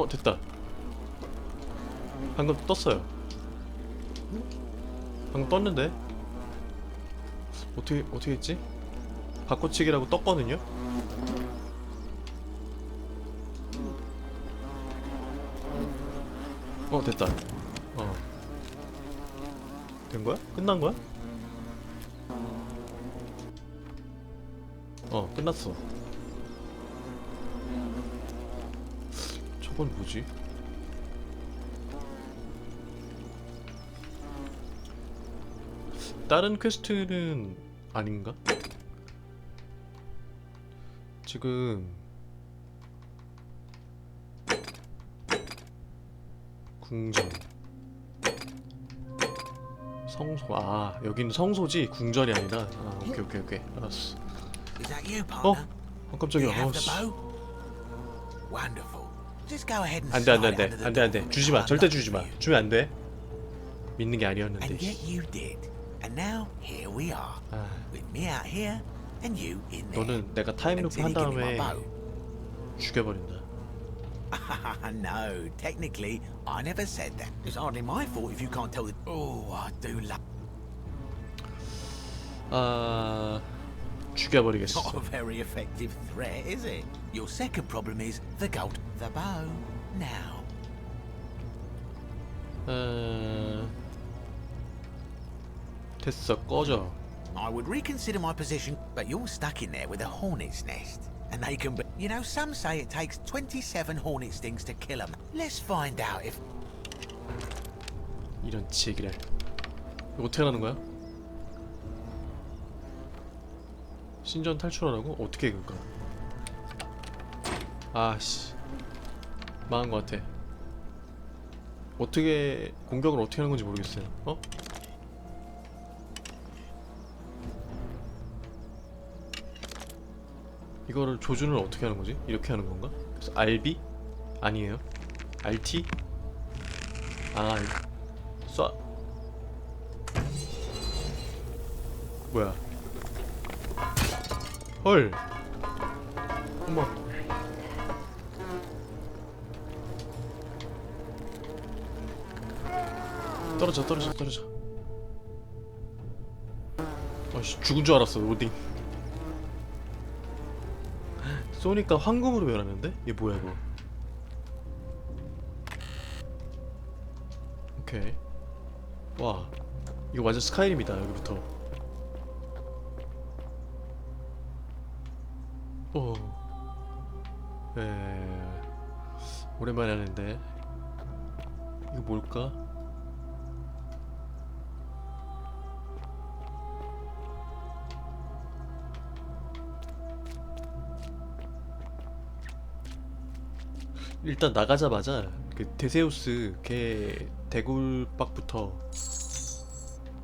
됐다. 방금 떴어요. 방금 떴는데 어떻게 했지? 바꿔치기라고 떴거든요? 됐다. 된 거야? 끝난 거야? 끝났어. 저건 뭐지? 다른 퀘스트는 아닌가? 지금 궁전 성소. 아, 여기는 성소지 궁전이 아니라. 아, 오케이 알았어. Is that you, partner? 깜짝이야. You have the bow? Wonderful. Just go ahead and 안돼 안돼 slide it 안돼 under the 안돼 door 안돼 for me. 주지 마 I'm 절대 not 주지 마 for you. 주면 안 돼. 믿는 게 아니었는데. And yet you did. And now here we are. 아, With me out here and you in there. 너는 내가 타임루프 한 Until you give me 다음에 my bow. 죽여버린다. No, technically, I never said that. It's hardly my fault if you can't tell the. Oh, I do love. 아 Not a 죽여버리겠어. very effective threat, is it? Your second problem is the gold, the bow. Now, 됐어 꺼져. I would reconsider my position, but you're stuck in there with a hornet's nest. And they can be. You know, some say it takes 27 hornet stings to kill them. Let's find out if. 이런 지기를. 이거 어떻게 하는 거야? 신전 탈출하라고? 어떻게 그럴까? 아씨 망한 것 같아. 어떻게 공격을 어떻게 하는 건지 모르겠어요. 어? 이거를 조준을 어떻게 하는 거지? 이렇게 하는 건가? 그래서 RB? 아니에요. RT? 아, 쏴. 뭐야? 헐. 어머. 떨어져. 아씨 죽은 줄 알았어. 로딩. 쏘니까 황금으로 변하는데? 얘 뭐야 이거? 오케이. 와 이거 완전 스카이림이다. 여기부터. 오. 오랜만에 하는데 이거 뭘까? 일단 나가자마자 그 데세우스 걔 대굴박부터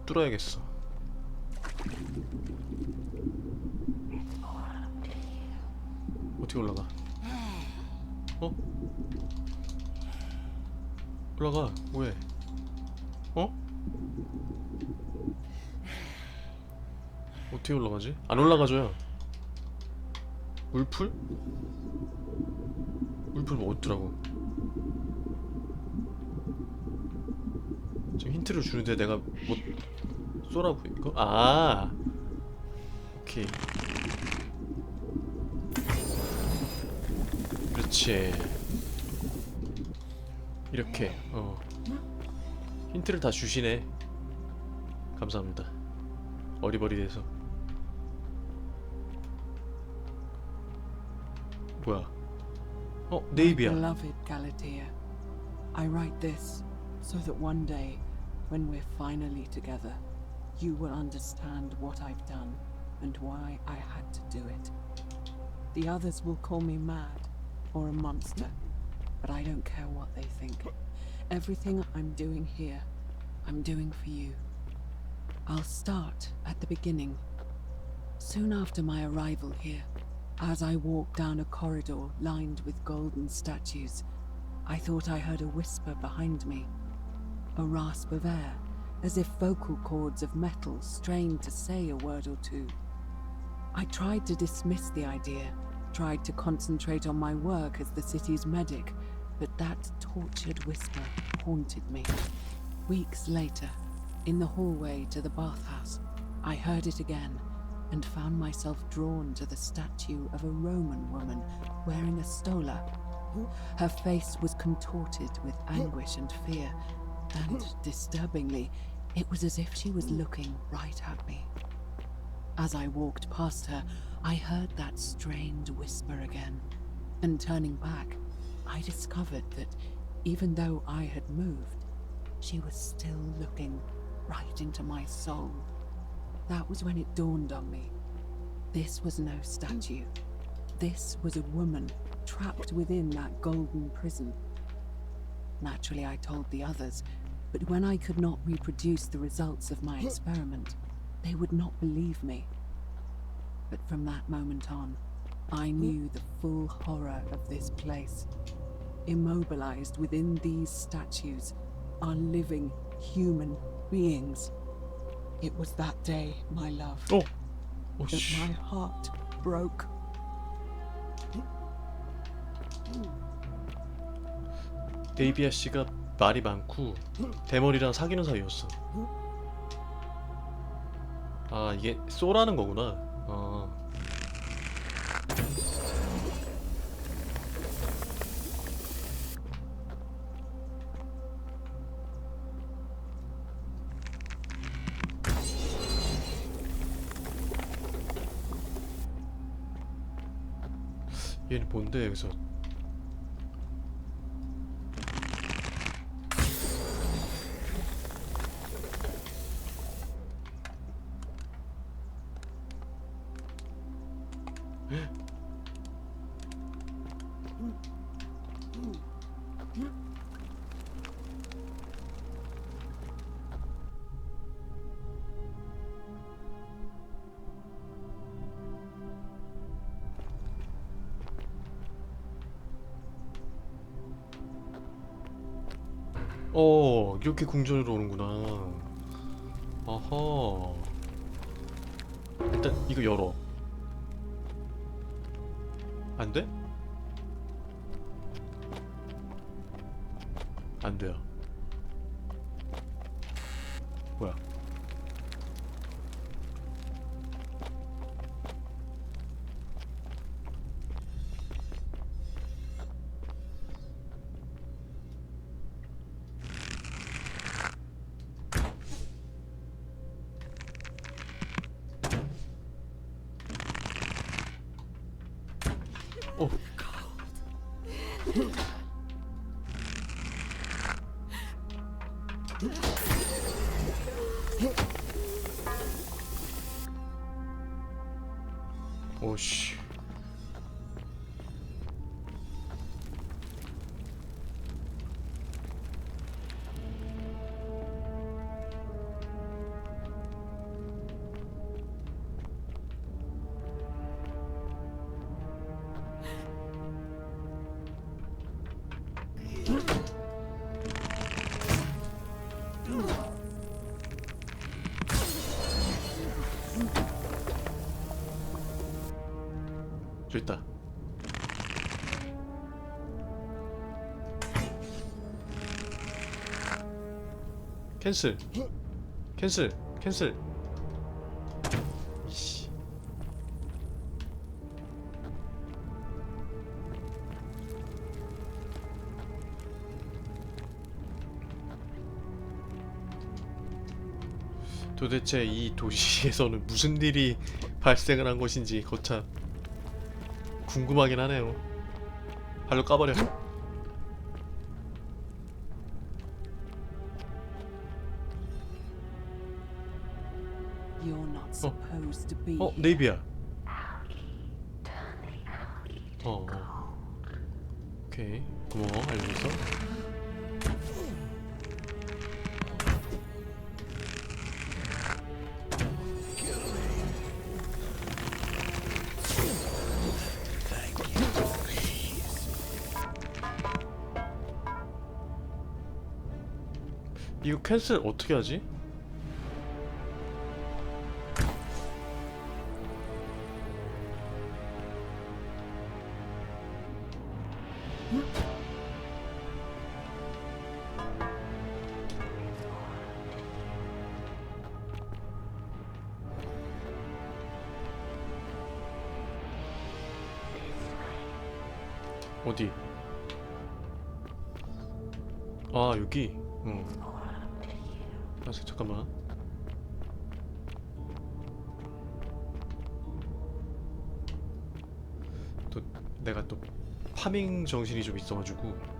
뚫어야겠어. 어떻게 올라가? 어? 올라가. 왜? 어? 어떻게 올라가지? 안 올라가줘요. 물풀? 물풀 뭐 어쩌라고? 지금 힌트를 주는데 내가 뭐 쏘라고 이거? 아 오케이. 그렇지. 이렇게 힌트를 다 주시네. 감사합니다. 어리버리해서. 뭐야? 나에비아. Beloved Galatea, I write this so that one day, when we're finally together, you will understand what I've done and why I had to do it. The others will call me mad or a monster, but I don't care what they think. Everything I'm doing here, I'm doing for you. I'll start at the beginning. Soon after my arrival here, as I walked down a corridor lined with golden statues, I thought I heard a whisper behind me. A rasp of air, as if vocal cords of metal strained to say a word or two. I tried to dismiss the idea, tried to concentrate on my work as the city's medic, but that tortured whisper haunted me. Weeks later, in the hallway to the bathhouse, I heard it again, and found myself drawn to the statue of a Roman woman wearing a stola. Her face was contorted with anguish and fear, and, disturbingly, it was as if she was looking right at me. As I walked past her, I heard that strained whisper again, and turning back, I discovered that, even though I had moved, she was still looking right into my soul. That was when it dawned on me. This was no statue. This was a woman trapped within that golden prison. Naturally, I told the others, but when I could not reproduce the results of my experiment, they would not believe me. But from that moment on, I knew the full horror of this place. immobilized within these statues are living human beings. It was that day, my love, Oh, that my heart broke. 네이비아 씨가 말이 많고 대머리랑 사귀는 사이였어. 아, 이게 쏘라는 거구나. 얘는 뭔데 여기서? 이렇게 궁전으로 오는구나. 아하. 일단 이거 열어. 안 돼? 안 돼요. 뭐야? 어. 오씨. 저 있다. 캔슬. 캔슬. 캔슬. 이씨. 도대체 이 도시에서는 무슨 일이 발생을 한 것인지 거참 궁금하긴 하네요. 발로 까버려. You're not supposed to be. 네이비아. 오케이. 고마워. 알려줘서. 이거 캔슬 어떻게 하지? 어디? 아, 여기? 아, 잠깐만. 또 내가 또 파밍 정신이 좀 있어가지고.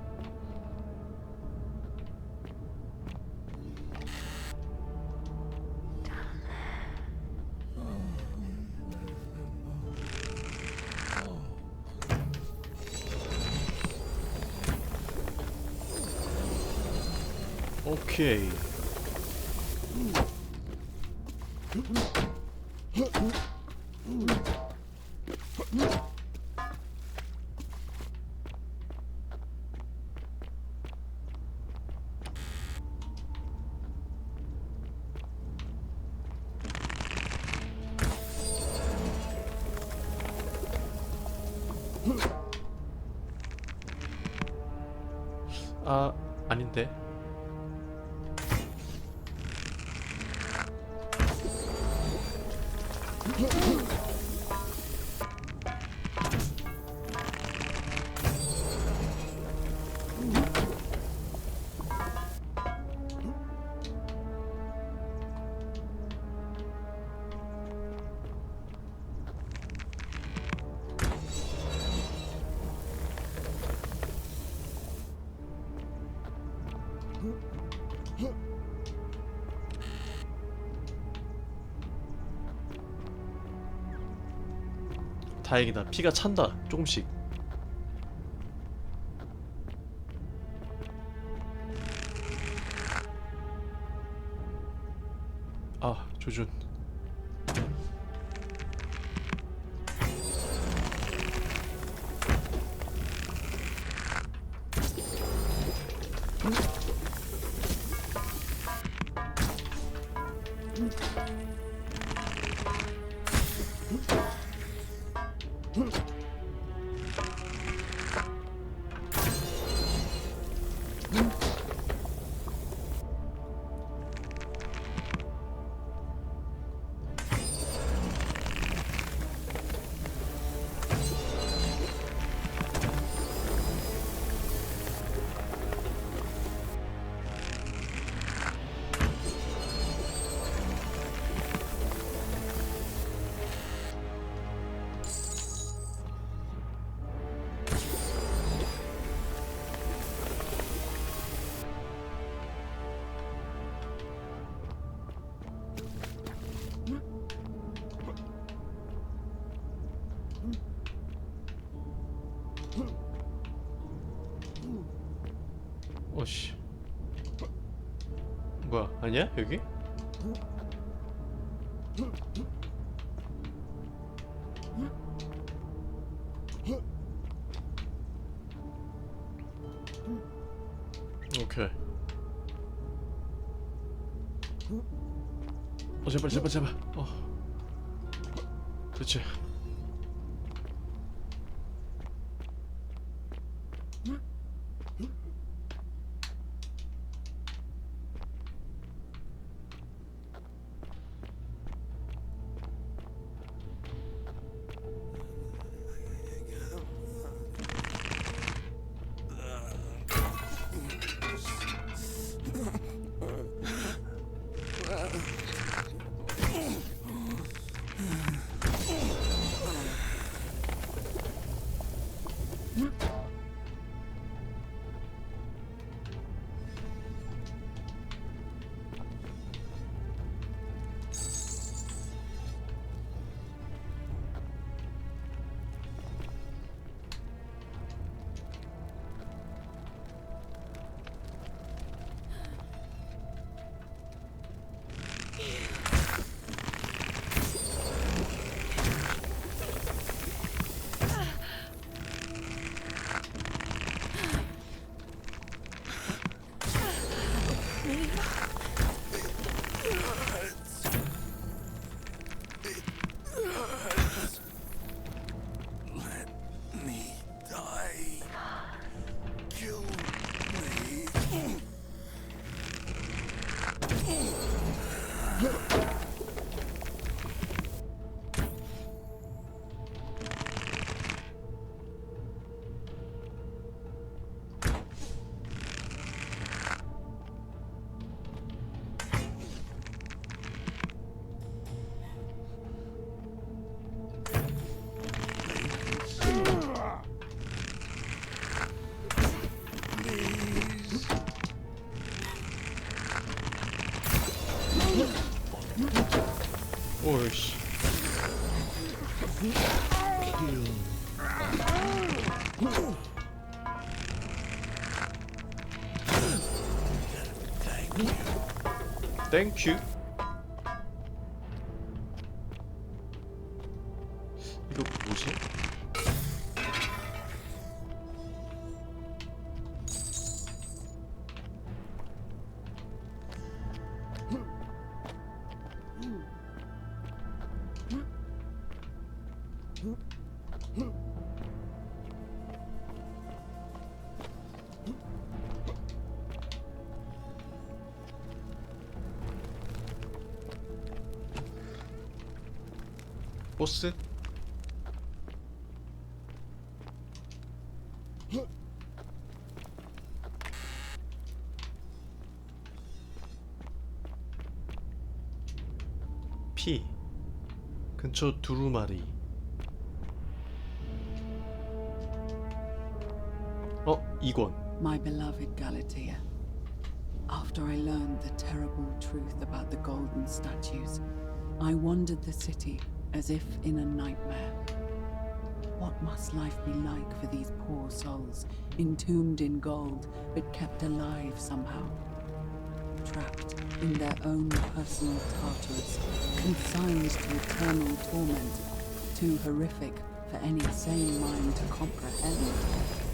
오케이. 아, 아닌데. 다행이다. 피가 찬다. 조금씩. 아, 조준. 어씨. 뭐야, 아니야? 여기? 오케이. 제발 제발 제발. 그렇지. 오이씨. 땡큐. 이거 뭐지? 보스? 피 근처 두루마리. 이권. My beloved Galatea, after I learned the terrible truth about the golden statues, I wandered the city as if in a nightmare. What must life be like for these poor souls, entombed in gold, but kept alive somehow? Trapped in their own personal Tartarus, consigned to eternal torment, too horrific for any sane mind to comprehend.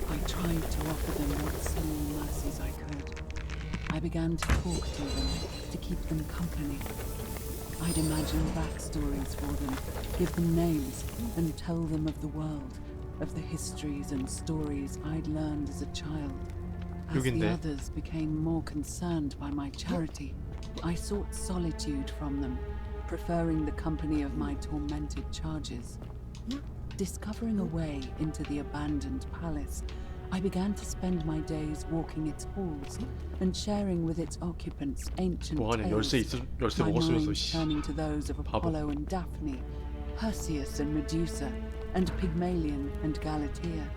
I tried to offer them what small mercies I could. I began to talk to them, to keep them company. I'd imagine backstories for them, give them names, and tell them of the world, of the histories and stories I'd learned as a child. As the others became more concerned by my charity, I sought solitude from them, preferring the company of my tormented charges. Discovering a way into the abandoned palace, I began to spend my days walking its halls and sharing with its occupants ancient tales, my mind turning to those of Apollo and Daphne, Perseus and Medusa, and Pygmalion and Galatea.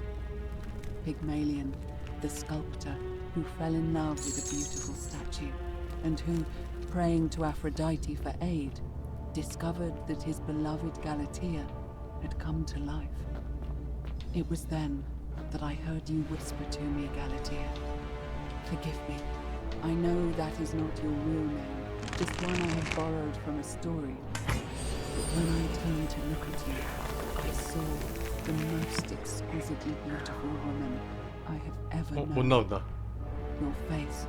Pygmalion, the sculptor who fell in love with a beautiful statue, and who, praying to Aphrodite for aid, discovered that his beloved Galatea had come to life. It was then that I heard you whisper to me, Galatea. Forgive me. I know that is not your real name, just one I have borrowed from a story. But when I turned to look at you, I saw the most exquisitely beautiful woman I have ever known. Your face,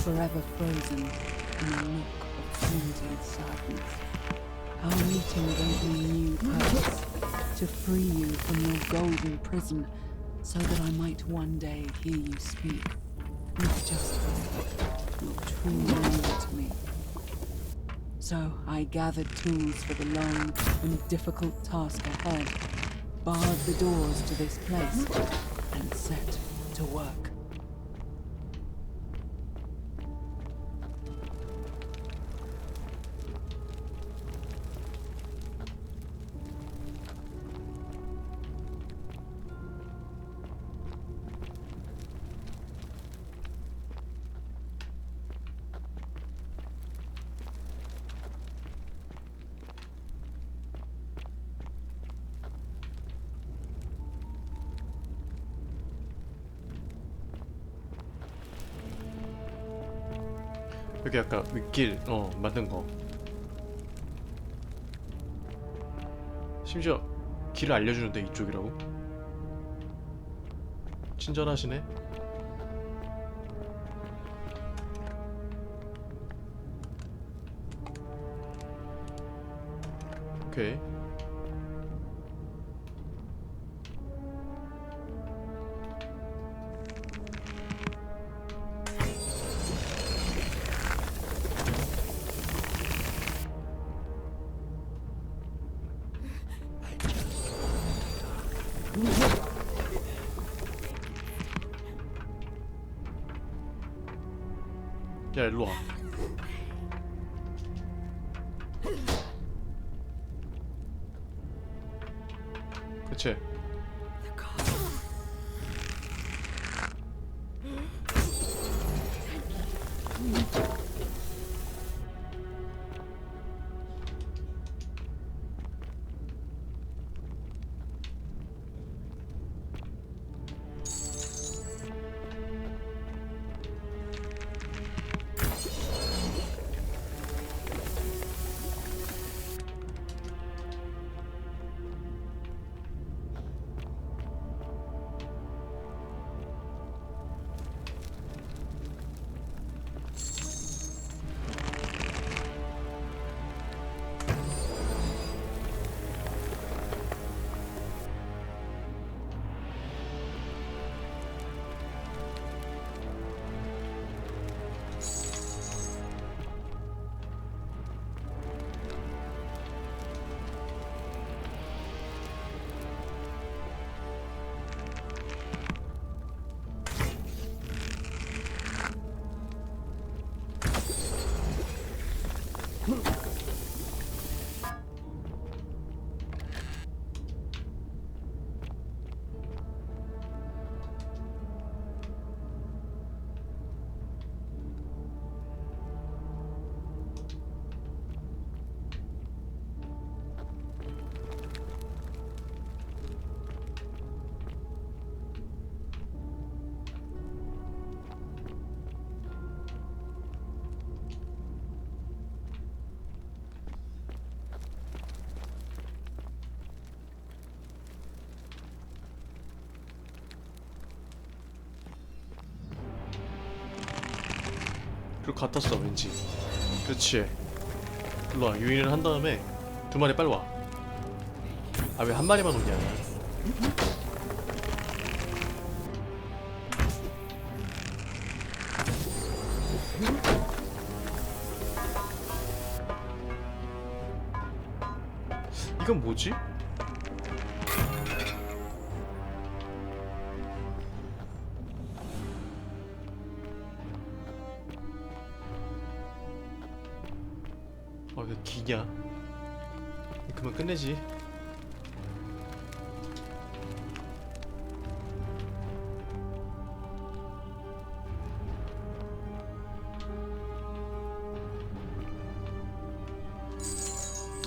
forever frozen in a look of haunted sadness. Our meeting gave me new purpose, to free you from your golden prison, so that I might one day hear you speak, not just whisper, your true name to me. So I gathered tools for the long and difficult task ahead, barred the doors to this place, and set to work. 여기 아까 윗길 만든 거. 심지어 길을 알려주는데 이쪽이라고? 친절하시네. 오케이. 야, 일로 와. 그치? 그럴 것 같았어 왠지. 그렇지. 일로와. 유인을 한 다음에 2마리 빨리 와. 아 왜 한 마리만 오냐. 이건 뭐지? 왜 기냐? 그만 끝내지.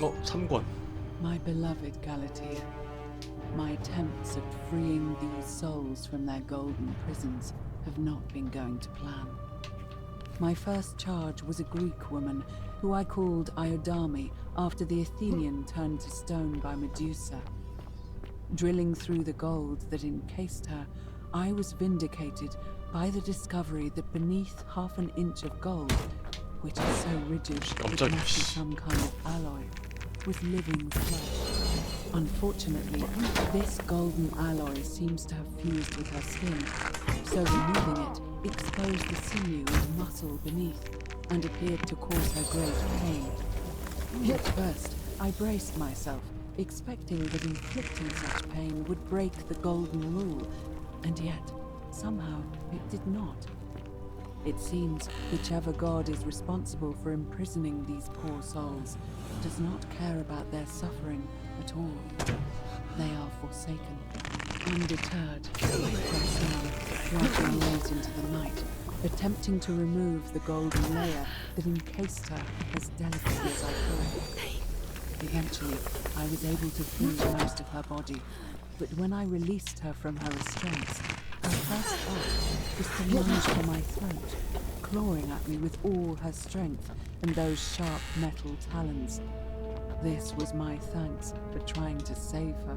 어, 3권. My beloved Galatea, my attempts at freeing these souls from their golden prisons have not been going to plan. My first charge was a Greek woman who I called Iodame after the Athenian turned to stone by Medusa. Drilling through the gold that encased her, I was vindicated by the discovery that beneath half an inch of gold, which is so rigid it must be some kind of alloy, was living flesh. Unfortunately, this golden alloy seems to have fused with her skin, so removing it exposed the sinew and muscle beneath, and appeared to cause her great pain. At first, I braced myself, expecting that inflicting such pain would break the golden rule, and yet, somehow, it did not. It seems whichever god is responsible for imprisoning these poor souls does not care about their suffering at all. They are forsaken. Undeterred, I pressed on, working late into the night, attempting to remove the golden layer that encased her as delicately as I could. Eventually, I was able to free most of her body, but when I released her from her restraints, her first act was to lunge for my throat, clawing at me with all her strength and those sharp metal talons. This was my thanks for trying to save her.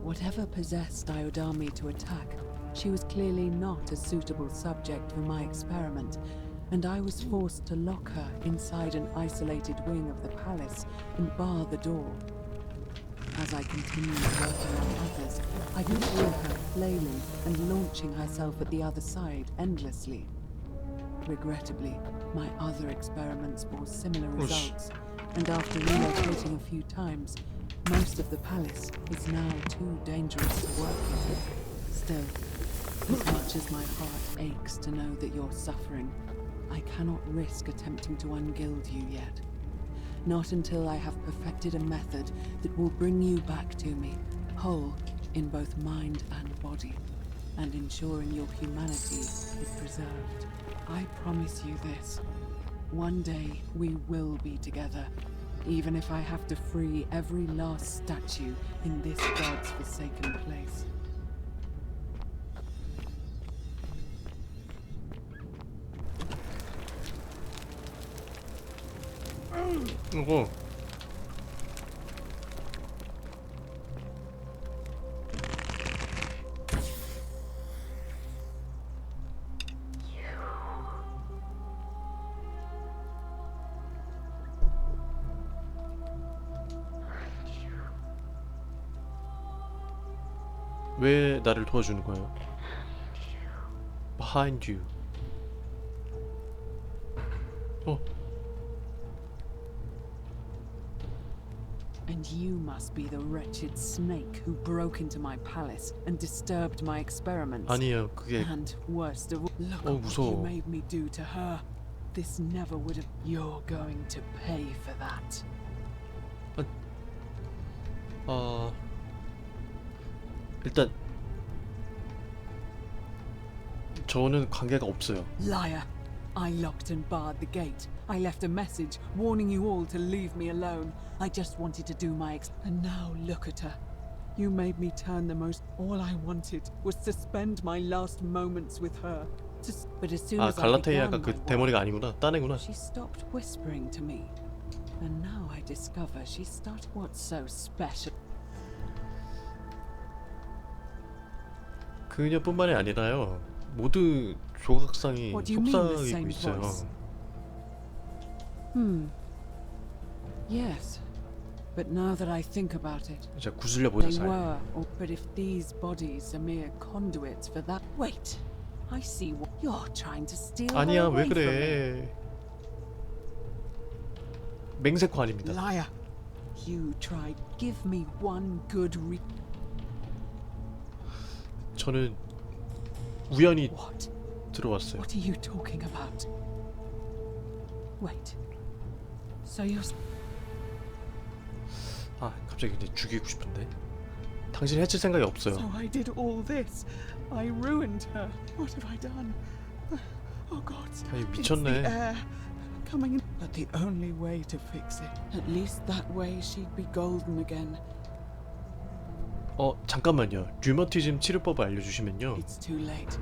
Whatever possessed Iodame to attack, she was clearly not a suitable subject for my experiment, and I was forced to lock her inside an isolated wing of the palace and bar the door. As I continued working on others, I could feel her flailing and launching herself at the other side endlessly. Regrettably, my other experiments bore similar results, and after relocating a few times, most of the palace is now too dangerous to work in. Still, as much as my heart aches to know that you're suffering, I cannot risk attempting to ungild you yet. Not until I have perfected a method that will bring you back to me, whole in both mind and body, and ensuring your humanity is preserved. I promise you this. One day we will be together, even if I have to free every last statue in this god's forsaken place. 이거 왜 나를 도와주는 거예요? Behind you. And you must be the wretched snake who broke into my palace and disturbed my experiments. 아니에요, 그게. And worst of all, look at what you made me do to her. This never would have. You're going to pay for that. 일단 저는 관계가 없어요. Liar! I locked and barred the gate. I left a message warning you all to leave me alone. I just wanted to do my and now look at her. You made me turn the most. All I wanted was to spend my last moments with her. But as soon as I began 갈라테아가 그 대머리가 아니구나. 딴 애구나. She stopped whispering to me. And now I discover she started. What's so special? 그녀뿐만이 아니라요. 모두 조각상이 What do you mean the 속삭이고 same 있어요. voice? Yes. But now that I think about it, 자, 구슬려 보자. they 잘. were. But if these bodies are mere conduits for that, wait. I see what you're trying to steal. 아니야, her 왜 away from me. 그래? 맹세코 아닙니다. Liar. You tried. Give me one good 저는 우연히 What? 들어왔어요. What are you talking about? Wait. So you're 아, 갑자기 근데 죽이고 싶은데. 당신 해칠 생각이 없어요. So I did all this. I ruined her. What have I done? Oh God. 야, 이거 It's 미쳤네. the air coming in. But the only way to fix it. At least that way she'd be golden again. 잠깐만요. 류머티즘 치료법을 알려주시면요. It's too late.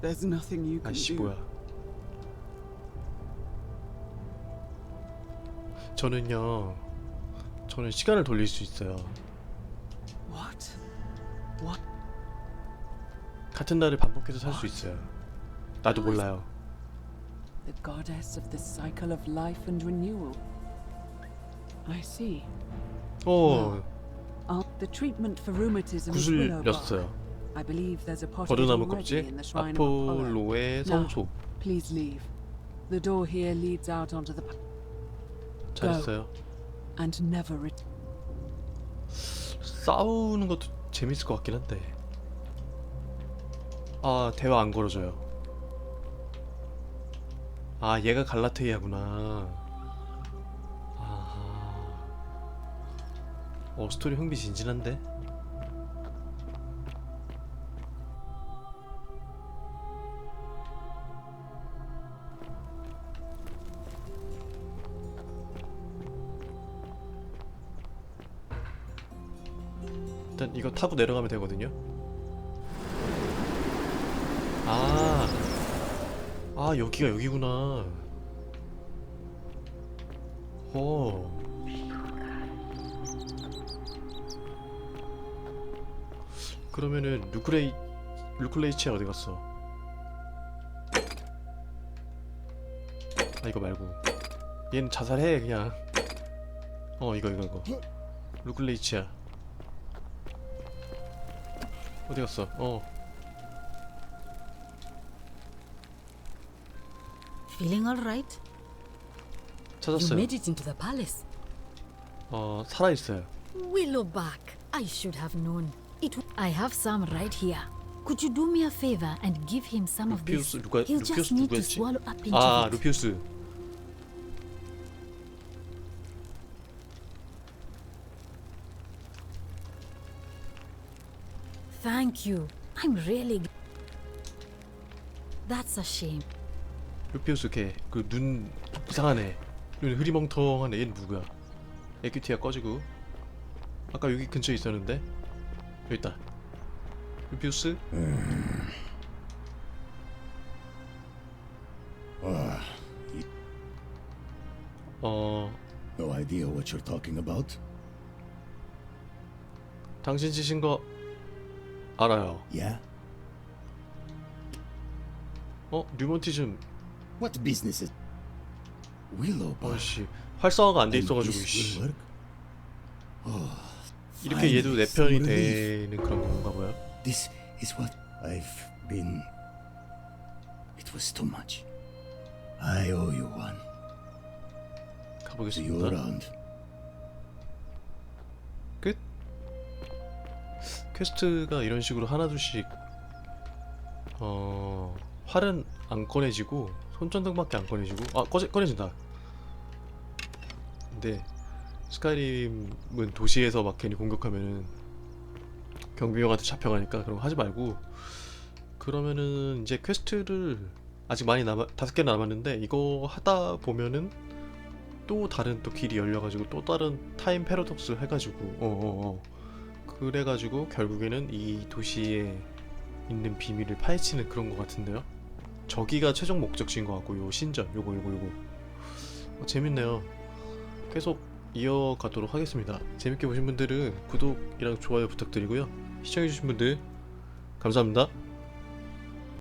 There's nothing you can 아씨 do. 뭐야. 저는 시간을 돌릴 수 있어요. What? What? 같은 날을 반복해서 살 수 있어요. 나도 몰라요. The goddess of the cycle of life and renewal. I see. The treatment for rheumatism is willow bark. 구슬렸어요. I believe there's a pot 버드나무 already 껍질, in the shrine of Apollo. 아폴로의 Now, 성소. please leave. The door here leads out onto the 잘했어요. and never return. 싸우는 것도 재밌을 것 같긴 한데. 아, 대화 안 걸어줘요. 아, 얘가 갈라테이아구나. 아하. 스토리 흥미진진한데? 일단 이거 타고 내려가면 되거든요. 여기가 여기구나. 그러면은 루클레이치아 어디 갔어? 이거 말고 얘는 자살해 그냥. 이거 루클레이치아 어디 갔어? Feeling all right? You 찾았어요. made it into the palace. 살아 있어요. Willowback. I should have known. I have some right here. Could you do me a favor and give him some of this? 루피우스 He'll just need to 누구였지? swallow up into it. 루피우스. Thank you. I'm really. That's a shame. 루피우스 걔 그 눈 이상하네. 눈 흐리멍텅하네. 얘는 누구야? 에퀴티아 꺼지고. 아까 여기 근처에 있었는데. 여기 있다. 루피우스. No idea what you're talking about. 당신 지신 거 알아요. Yeah? 류머티즘. What business is Willowbark? 씨, 활성화가 안 돼 있어가지고 씨. 이렇게 얘도 내 편이 되는 그런 건가 봐요. This is what I've been. It was too much. I owe you one. See you 가보겠습니다. around. 끝? 퀘스트가 이런 식으로 하나둘씩 활은 안 꺼내지고 손전등밖에 안 꺼내지고 꺼내진다. 근데 스카이림은 도시에서 막 괜히 공격하면은 경비병한테 잡혀가니까 그런 거 하지 말고, 그러면은 이제 퀘스트를 아직 많이 5개 남았는데 이거 하다 보면은 또 다른 또 길이 열려가지고 또 다른 타임 패러독스 해가지고 그래가지고 결국에는 이 도시에 있는 비밀을 파헤치는 그런 것 같은데요. 저기가 최종 목적지인 것 같고, 요 신전 요거 재밌네요. 계속 이어가도록 하겠습니다. 재밌게 보신 분들은 구독이랑 좋아요 부탁드리고요. 시청해주신 분들 감사합니다.